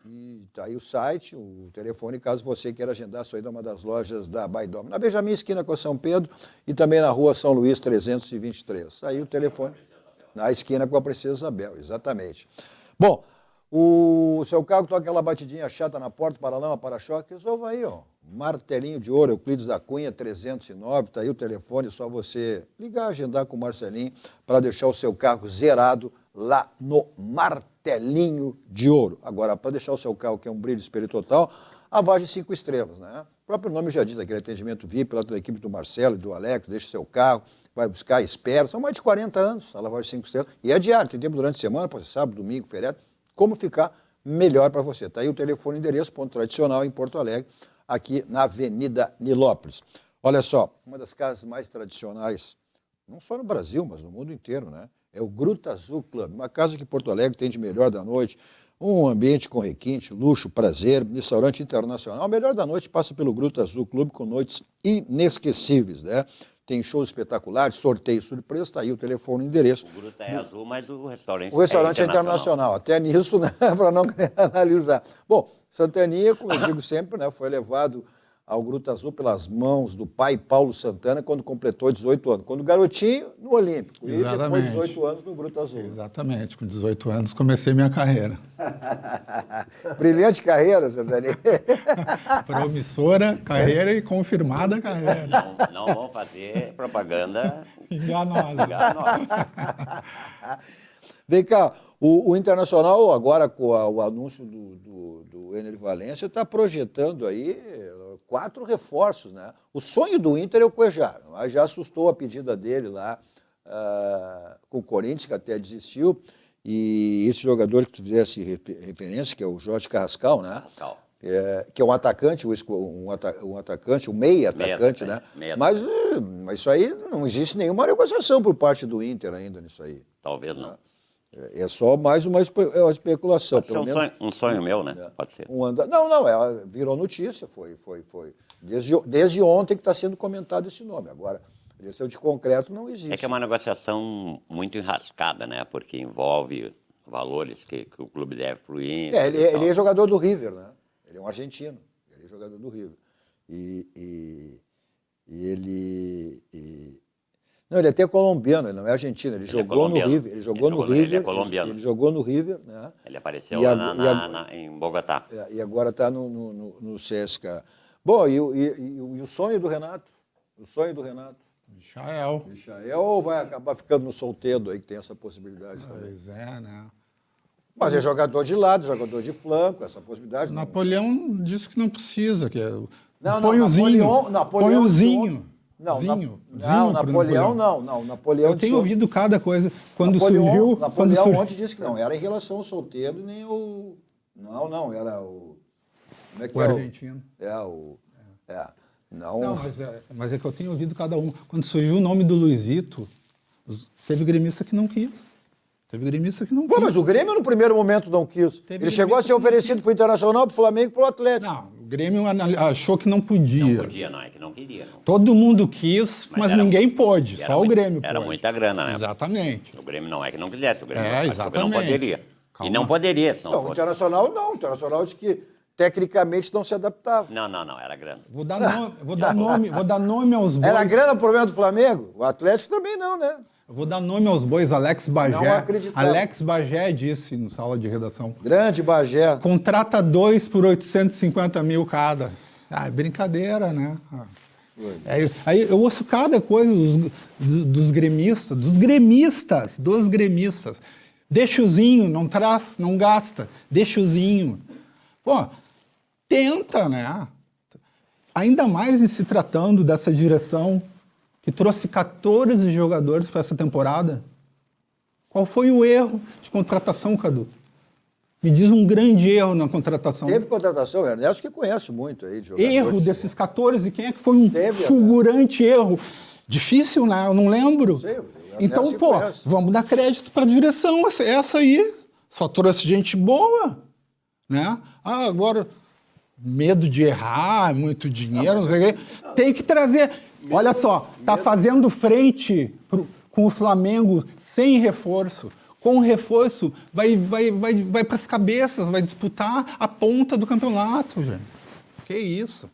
E tá aí o site, o telefone, caso você queira agendar sua ida a uma das lojas da Baidome. Na Benjamin, esquina com a São Pedro, e também na rua São Luís, 323. Aí o telefone, na esquina com a Princesa Isabel, exatamente. Bom, o seu carro toca aquela batidinha chata na porta, para-lama, para-choque, resolva aí, ó. Martelinho de Ouro, Euclides da Cunha, 309, tá aí o telefone, é só você ligar, agendar com o Marcelinho para deixar o seu carro zerado lá no Martelinho de Ouro. Agora, para deixar o seu carro, que é um brilho espelho total, a Vagem 5 estrelas, né? O próprio nome já diz, aquele atendimento VIP pela equipe do Marcelo e do Alex, deixa o seu carro, vai buscar, espera, são mais de 40 anos a lavagem 5 estrelas, e é diário, tem tempo durante a semana, pode ser sábado, domingo, feriado, como ficar melhor para você. Está aí o telefone e endereço, ponto tradicional em Porto Alegre, aqui na Avenida Nilópolis. Olha só, uma das casas mais tradicionais, não só no Brasil, mas no mundo inteiro, né? É o Gruta Azul Club, uma casa que Porto Alegre tem de melhor da noite, um ambiente com requinte, luxo, prazer, restaurante internacional. O melhor da noite passa pelo Gruta Azul Club com noites inesquecíveis, né? Tem shows espetaculares, sorteio surpresa, está aí o telefone e o endereço. O Gruta é azul, mas o restaurante é internacional. Até nisso, né, para não analisar. Bom, Santaninha, como eu digo sempre, né, foi levado ao Gruta Azul pelas mãos do pai Paulo Santana quando completou 18 anos. Quando garotinho, no Olímpico. E depois de 18 anos no Gruta Azul. Exatamente. Com 18 anos comecei minha carreira. Brilhante carreira, Santaninha. Promissora carreira e confirmada carreira. Não vão fazer propaganda enganosa. Vem cá, o Internacional, agora com o anúncio do Ener Valencia, está projetando aí 4 reforços, né? O sonho do Inter é o Cuejar, mas já assustou a pedida dele lá com o Corinthians, que até desistiu, e esse jogador que tu fizesse referência, que é o Jorge Carrascal, né? Carrascal. Que é um atacante, um atacante, um meia atacante, né? Mas isso aí não existe nenhuma negociação por parte do Inter ainda nisso aí. Talvez não. É só mais uma especulação. Pode ser um sonho meu, né? Pode ser. Não, virou notícia, foi. Desde ontem que está sendo comentado esse nome. Agora, direção de concreto não existe. É que é uma negociação muito enrascada, né? Porque envolve valores que o clube deve para o Inter. Ele é jogador do River, né? Ele é um argentino, ele é jogador do River. Não, ele é até colombiano, ele não é argentino, ele jogou no River. Ele jogou no River. Ele é colombiano. Ele jogou no River, né? Ele apareceu lá em Bogotá. E agora está no CSKA. Bom, e o sonho do Renato? O sonho do Renato? Michael. Ou vai acabar ficando no solteiro aí, que tem essa possibilidade também? Pois é, né? Mas é jogador de lado, jogador de flanco, essa possibilidade. Napoleão disse que não precisa, que é... Põe o Zinho. Napoleão não. Napoleão eu tenho ouvido cada coisa. Quando Napoleão ontem disse que não era em relação ao solteiro, nem o... Não, era o... Como é que o argentino. Não, mas é que eu tenho ouvido cada um. Quando surgiu o nome do Luizito, teve gremista que não quis. Pô, mas o Grêmio no primeiro momento não quis. Ele chegou a ser oferecido para o Internacional, para o Flamengo e para o Atlético. Não, o Grêmio achou que não podia. Não podia, não, é que não queria. Não. Todo mundo quis, mas ninguém pôde, só o Grêmio pôde. Era muita grana, né? Exatamente. O Grêmio não é que não quisesse, o Grêmio exatamente. não poderia. Calma. E não poderia. Não, o Internacional não. O Internacional disse que tecnicamente não se adaptava. Não, era grana. Vou dar nome aos bois. Era grana o problema do Flamengo? O Atlético também não, né? Eu vou dar nome aos bois, Alex Bagé. Não acreditava. Alex Bagé disse na sala de redação. Grande Bagé. Contrata 2 por 850 mil cada. É brincadeira, né? Aí eu ouço cada coisa dos gremistas. Deixa o Zinho, não traz, não gasta. Deixa o Zinho. Pô, tenta, né? Ainda mais em se tratando dessa direção que trouxe 14 jogadores para essa temporada. Qual foi o erro de contratação, Cadu? Me diz um grande erro na contratação. Teve contratação, Ernesto que conhece muito aí de jogadores. Erro desses 14, quem é que foi um fulgurante erro? Difícil, né? Eu não lembro. Sei, então, pô, vamos dar crédito para a direção, essa aí. Só trouxe gente boa, né? Agora, medo de errar, muito dinheiro, não sei o quê. Tem que trazer... Olha só, tá fazendo frente com o Flamengo sem reforço, Com o reforço, vai para as cabeças, vai disputar a ponta do campeonato, gente. Que isso?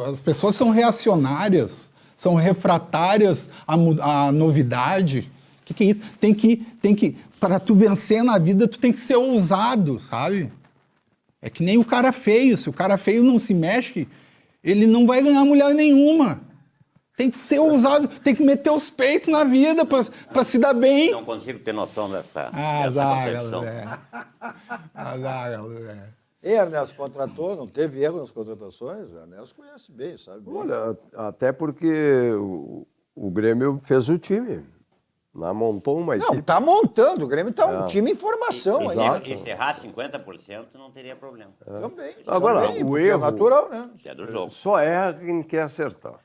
As pessoas são reacionárias, são refratárias à novidade. Que é isso? Tem que, para tu vencer na vida, tu tem que ser ousado, sabe? É que nem o cara feio. Se o cara feio não se mexe, ele não vai ganhar mulher nenhuma. Tem que ser ousado, tem que meter os peitos na vida para se dar bem. Não consigo ter noção dessa concepção. Ernesto contratou, não teve erro nas contratações? O Ernesto conhece bem, sabe? Olha, até porque o Grêmio fez o time. Montou uma equipe. Não, está montando. O Grêmio está um time em formação. E se errar 50% não teria problema. Também. Agora, o erro é natural, né? Isso é do jogo. Só erra quem quer acertar.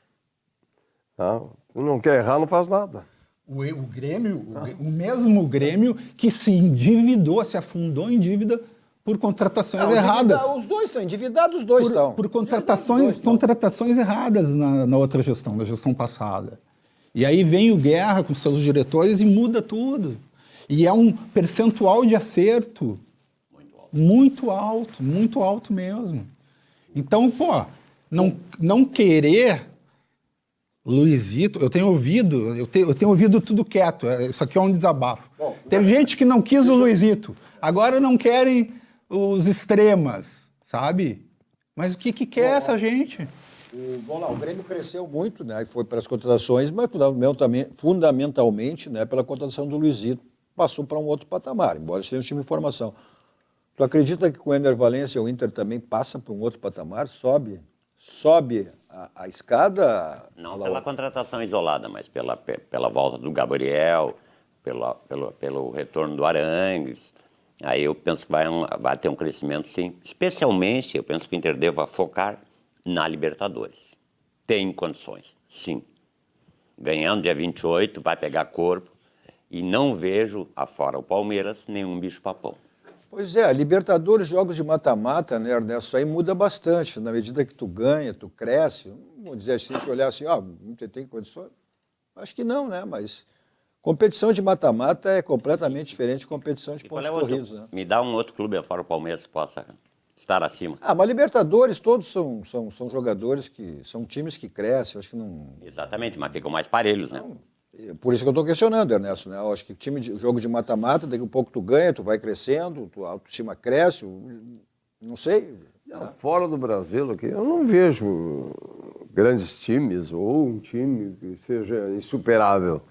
Se não quer errar, não faz nada. O Grêmio, o mesmo Grêmio que se endividou, se afundou em dívida por contratações erradas. Os dois estão endividados, os dois estão. Por contratações erradas na outra gestão, na gestão passada. E aí vem o Guerra com seus diretores e muda tudo. E é um percentual de acerto muito alto mesmo. Então, não querer Luizito, eu tenho ouvido tudo quieto, isso aqui é um desabafo. Teve gente que não quis o Luizito, agora não querem os extremas, sabe? Mas o que quer essa gente? O Grêmio cresceu muito, né? E foi para as contratações, mas fundamentalmente, né, pela contratação do Luizito. Passou para um outro patamar, embora seja um time em formação. Tu acredita que com o Ender Valencia o Inter também passa para um outro patamar? Sobe a escada? Não pela contratação isolada, mas pela volta do Gabriel, pelo retorno do Arangues. Aí eu penso que vai ter um crescimento, sim. Especialmente, eu penso que o Inter deva focar na Libertadores. Tem condições, sim. Ganhando dia 28, vai pegar corpo. E não vejo, afora o Palmeiras, nenhum bicho-papão. Pois é, Libertadores, jogos de mata-mata, né, Ernesto? Isso aí muda bastante. Na medida que tu ganha, tu cresce. Vou dizer assim, se a gente olhar assim, o Inter tem condições? Acho que não, né? Mas competição de mata-mata é completamente diferente de competição de pontos corridos, né? Me dá um outro clube afora o Palmeiras que possa estar acima. Mas Libertadores todos são jogadores que são times que crescem, eu acho que não... Exatamente, mas ficam mais parelhos, né? Por isso que eu estou questionando, Ernesto, né? Eu acho que jogo de mata-mata, daqui a pouco tu ganha, tu vai crescendo, tua autoestima cresce, não sei. Fora do Brasil aqui, eu não vejo grandes times ou um time que seja insuperável.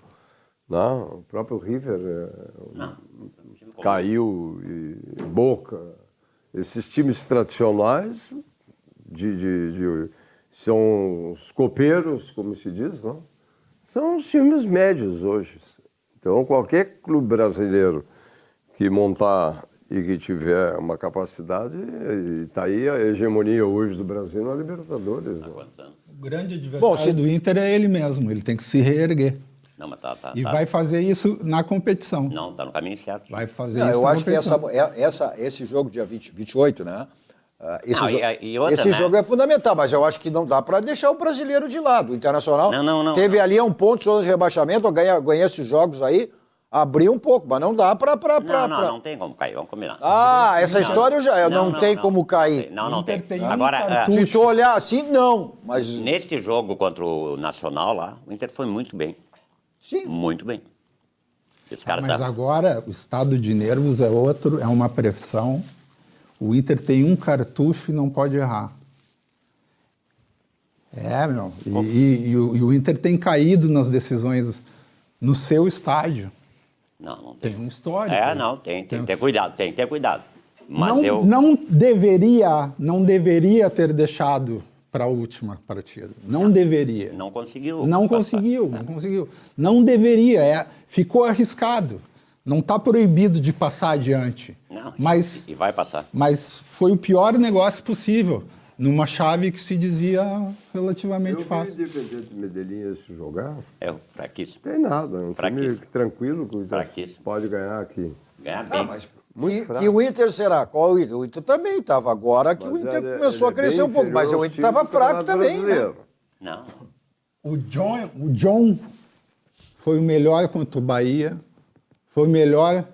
Não, o próprio River caiu, e Boca. Esses times tradicionais são os copeiros, como se diz, não? São os times médios hoje. Então, qualquer clube brasileiro que montar e que tiver uma capacidade, está aí a hegemonia hoje do Brasil na Libertadores. O grande adversário do Inter é ele mesmo, ele tem que se reerguer. Não, mas vai fazer isso na competição. Não, está no caminho certo. Vai fazer isso eu na acho competição. que esse jogo dia 28, né? Outra, esse jogo é fundamental, mas eu acho que não dá para deixar o brasileiro de lado. O Internacional teve ali um ponto de zona de rebaixamento, ganhar esses jogos aí, abriu um pouco, mas não dá para... Não tem como cair, vamos combinar. Essa história não tem como cair. Não tem. Agora, se tu olhar assim, não. Mas neste jogo contra o Nacional lá, o Inter foi muito bem. Sim. Muito bem. Mas agora o estado de nervos é outro, é uma pressão. O Inter tem um cartucho e não pode errar. E o Inter tem caído nas decisões no seu estádio. Não tem uma história. Tem que ter cuidado, tem que ter cuidado. Mas não deveria ter deixado para a última partida. Não deveria. Não conseguiu. Não conseguiu. Não deveria. Ficou arriscado. Não está proibido de passar adiante. Não, mas, e vai passar. Mas foi o pior negócio possível, numa chave que se dizia relativamente fácil. O Independente Medellín se jogar... É fraquíssimo. Tem nada, um time tranquilo que pode ganhar aqui. Ganhar bem. E o Inter será? Qual o Inter? O Inter também estava. Agora que o Inter começou a crescer um pouco, mas o Inter estava fraco também, né? Não. O John foi o melhor contra o Bahia, foi o melhor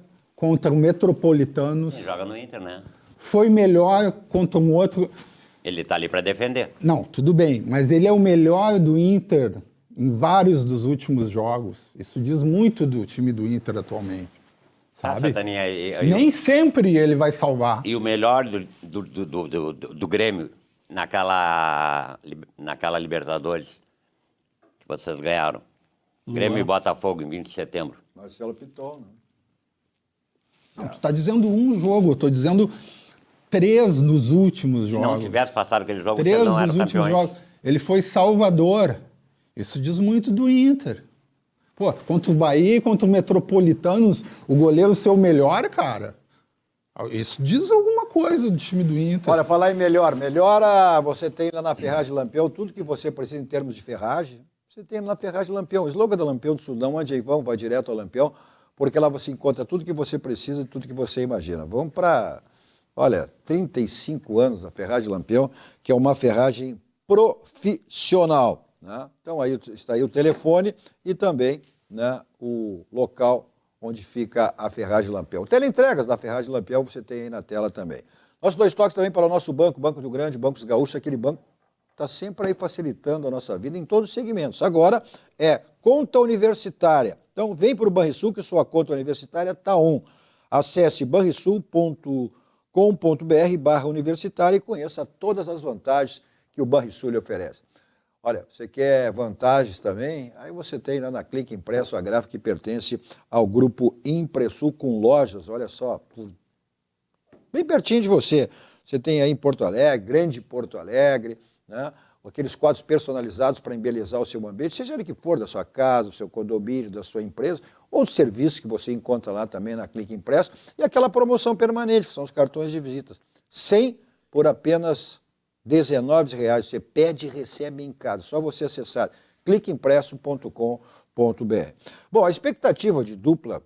contra o Metropolitanos. Ele joga no Inter, né? Foi melhor contra um outro... Ele tá ali para defender. Não, tudo bem, mas ele é o melhor do Inter em vários dos últimos jogos. Isso diz muito do time do Inter atualmente. Sabe? Sataninha, Nem sempre ele vai salvar. E o melhor do Grêmio naquela Libertadores que vocês ganharam. Grêmio e Botafogo em 20 de setembro. Marcelo Piton, né? Não, tu está dizendo um jogo, eu estou dizendo 3 nos últimos jogos. Se não tivesse passado aquele jogo, 3 vocês não eram nos últimos campeões. jogos. Ele foi salvador. Isso diz muito do Inter. Pô, contra o Bahia e contra o Metropolitanos, o goleiro ser o melhor, cara. Isso diz alguma coisa do time do Inter. Olha, falar em melhor. Melhora, você tem lá na Ferragem Lampião tudo que você precisa em termos de ferragem. Você tem na Ferragem Lampião. O slogan da Lampião do Sudão, onde vão, vai direto ao Lampião, porque lá você encontra tudo que você precisa e tudo que você imagina. Vamos para, olha, 35 anos da Ferragem Lampião, que é uma ferragem profissional. Né? Então aí está aí o telefone e também, né, o local onde fica a Ferragem Lampião. Teleentregas da Ferragem Lampião você tem aí na tela também. Nossos 2 toques também para o nosso banco, Banco do Grande, Bancos Gaúchos, aquele banco está sempre aí facilitando a nossa vida em todos os segmentos. Agora é conta universitária. Então vem para o Banrisul que sua conta universitária está on. Acesse banrisul.com.br/universitária e conheça todas as vantagens que o Banrisul lhe oferece. Olha, você quer vantagens também? Aí você tem lá na Clique Impresso, a gráfica que pertence ao grupo Impressul com lojas, olha só, bem pertinho de você. Você tem aí em Porto Alegre, Grande Porto Alegre, né? Aqueles quadros personalizados para embelezar o seu ambiente, seja ele que for, da sua casa, do seu condomínio, da sua empresa, ou dos serviços que você encontra lá também na Clique Impresso, e aquela promoção permanente, que são os cartões de visitas. 100 por apenas R$19. Você pede e recebe em casa. Só você acessar cliqueimpresso.com.br. Bom, a expectativa de dupla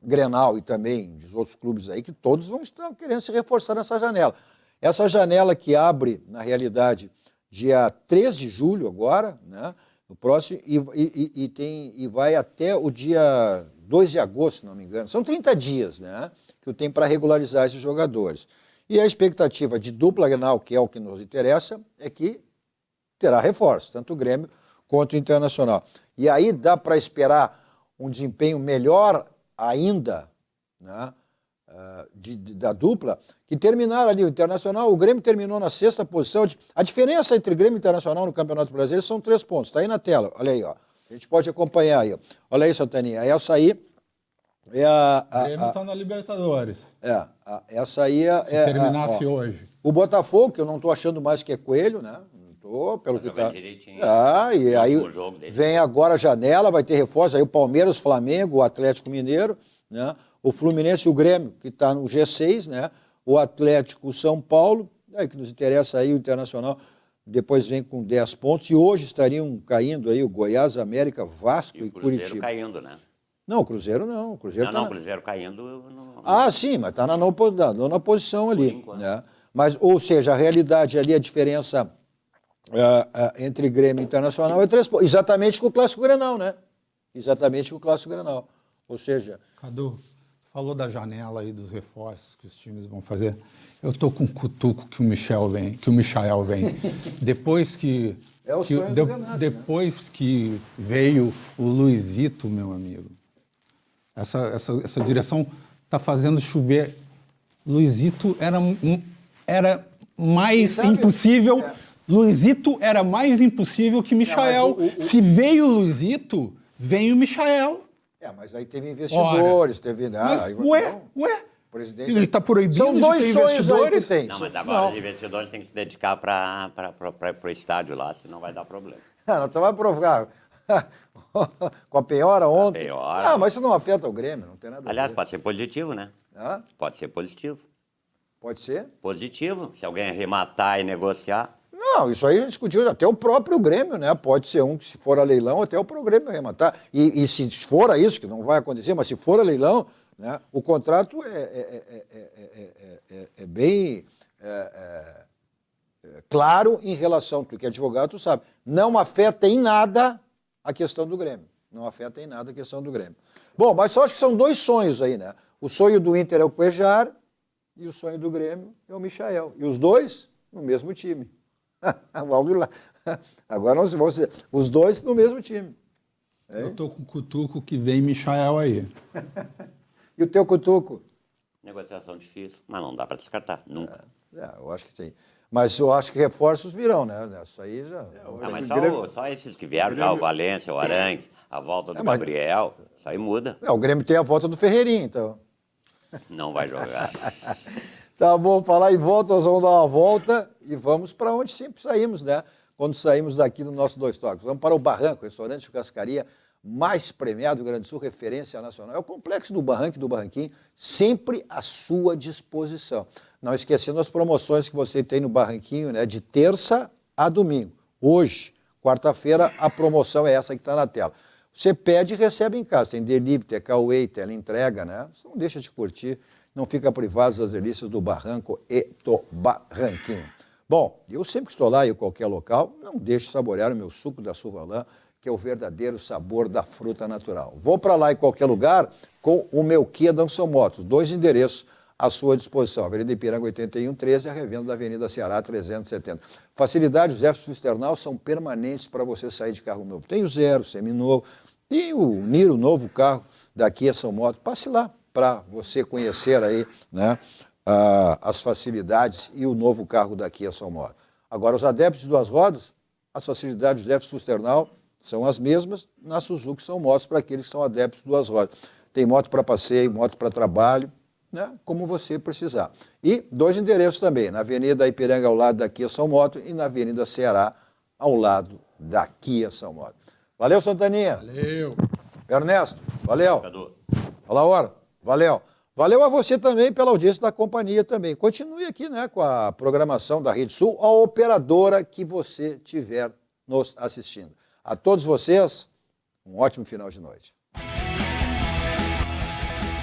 Grenal e também dos outros clubes aí, que todos vão estar querendo se reforçar nessa janela. Essa janela que abre, na realidade, dia 3 de julho agora, né, no próximo, e vai até o dia 2 de agosto, se não me engano. São 30 dias, né, que eu tenho para regularizar esses jogadores. E a expectativa de dupla Grenal, que é o que nos interessa, é que terá reforço, tanto o Grêmio quanto o Internacional. E aí dá para esperar um desempenho melhor ainda, né, da dupla, que terminaram ali o Internacional. O Grêmio terminou na 6ª posição. A diferença entre Grêmio e Internacional no Campeonato Brasileiro são 3 pontos. Está aí na tela, olha aí, ó. A gente pode acompanhar aí. Ó. Olha aí, Santaninha. Essa aí é o Grêmio está na Libertadores. Essa aí é... Se terminasse hoje. O Botafogo, que eu não estou achando mais que é coelho, né? Não estou, pelo que está... E aí vem agora a janela, vai ter reforço. Aí o Palmeiras, o Flamengo, o Atlético Mineiro, né? O Fluminense e o Grêmio, que está no G6, né? O Atlético, o São Paulo, que nos interessa aí, o Internacional, depois vem com 10 pontos. E hoje estariam caindo aí o Goiás, América, Vasco e Curitiba. Cruzeiro caindo, né? Não, o Cruzeiro não. O Cruzeiro o Cruzeiro caindo... sim, mas está na nona posição ali. Né? Mas, ou seja, a realidade ali, a diferença entre Grêmio e Internacional é 3 pontos. Exatamente com o Clássico Grenal, né? Exatamente com o Clássico Grenal. Ou seja... Cadu, falou da janela aí dos reforços que os times vão fazer. Eu tô com um cutuco que o Michael vem. Depois que... É o sonho do Renato, depois, né? Que veio o Luizito, meu amigo, essa direção está fazendo chover. Luizito era mais impossível. Luizito era mais impossível que Michael. Se veio o Luizito, vem o Michael. Mas aí teve investidores, teve... Ele está proibido São de 2 ter sonhos aí que tem. Não, mas agora os investidores têm que se dedicar para o estádio lá, senão vai dar problema. Não vai provocar. Com a Penhora ontem. Penhora. Mas isso não afeta o Grêmio, não tem nada a ver. Aliás, pode ser positivo, né? Pode ser positivo. Pode ser? Positivo, se alguém arrematar e negociar. Não, isso aí discutiu até o próprio Grêmio, né? Pode ser que se for a leilão, até o próprio Grêmio arrematar. E se for a isso, que não vai acontecer, mas se for a leilão, né, o contrato é bem claro em relação, porque advogado, tu sabe, não afeta em nada a questão do Grêmio. Não afeta em nada a questão do Grêmio. Bom, mas só acho que são 2 sonhos aí, né? O sonho do Inter é o Cuéllar e o sonho do Grêmio é o Michael. E os dois no mesmo time. Agora não se vão ser os dois no mesmo time. Hein? Eu tô com o cutuco que vem Michael aí. E o teu cutuco? Negociação difícil, mas não dá para descartar, nunca. Eu acho que sim. Mas eu acho que reforços virão, né? Isso aí já... Não, mas só esses que vieram, já o Valência, o Arangues, a volta do Gabriel, isso aí muda. O Grêmio tem a volta do Ferreirinha, então. Não vai jogar. Tá bom, falar em volta, nós vamos dar uma volta e vamos para onde sempre saímos, né? Quando saímos daqui do nosso Dois Toques. Vamos para o Barranco, restaurante de churrascaria mais premiado do Rio Grande do Sul, referência nacional. É o complexo do Barranco e do Barranquinho, sempre à sua disposição. Não esquecendo as promoções que você tem no Barranquinho, né? De terça a domingo. Hoje, quarta-feira, a promoção é essa que está na tela. Você pede e recebe em casa. Tem delivery, takeaway, teleentrega, né? Você não deixa de curtir, não fica privado das delícias do Barranco e do Barranquinho. Bom, eu sempre que estou lá em qualquer local, não deixo de saborear o meu suco da Suvalã, que é o verdadeiro sabor da fruta natural. Vou para lá em qualquer lugar com o meu Kia Danson Motos, 2 endereços à sua disposição. Avenida Ipiranga 8113 e a revenda da Avenida Ceará 370. Facilidades, os F external são permanentes para você sair de carro novo. Tem o zero, seminovo, tem o Niro, novo carro da Kia São Motos. Passe lá para você conhecer aí, né, as facilidades e o novo carro da Kia São Motos. Agora, os adeptos de 2 rodas, as facilidades do F external são as mesmas na Suzuki São Motos para aqueles que são adeptos de 2 rodas. Tem moto para passeio, moto para trabalho, né, como você precisar. E 2 endereços também, na Avenida Ipiranga ao lado da Kia São Motos e na Avenida Ceará ao lado da Kia São Motos. Valeu, Santaninha. Valeu. Ernesto, valeu. Olá, hora. Valeu. Valeu a você também pela audiência da companhia também. Continue aqui, né, com a programação da Rede Sul, a operadora que você tiver nos assistindo. A todos vocês, um ótimo final de noite.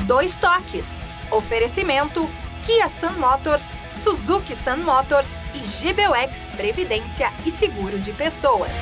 Dois Toques. Oferecimento Kia Sun Motors, Suzuki Sun Motors e GBUX Previdência e Seguro de Pessoas.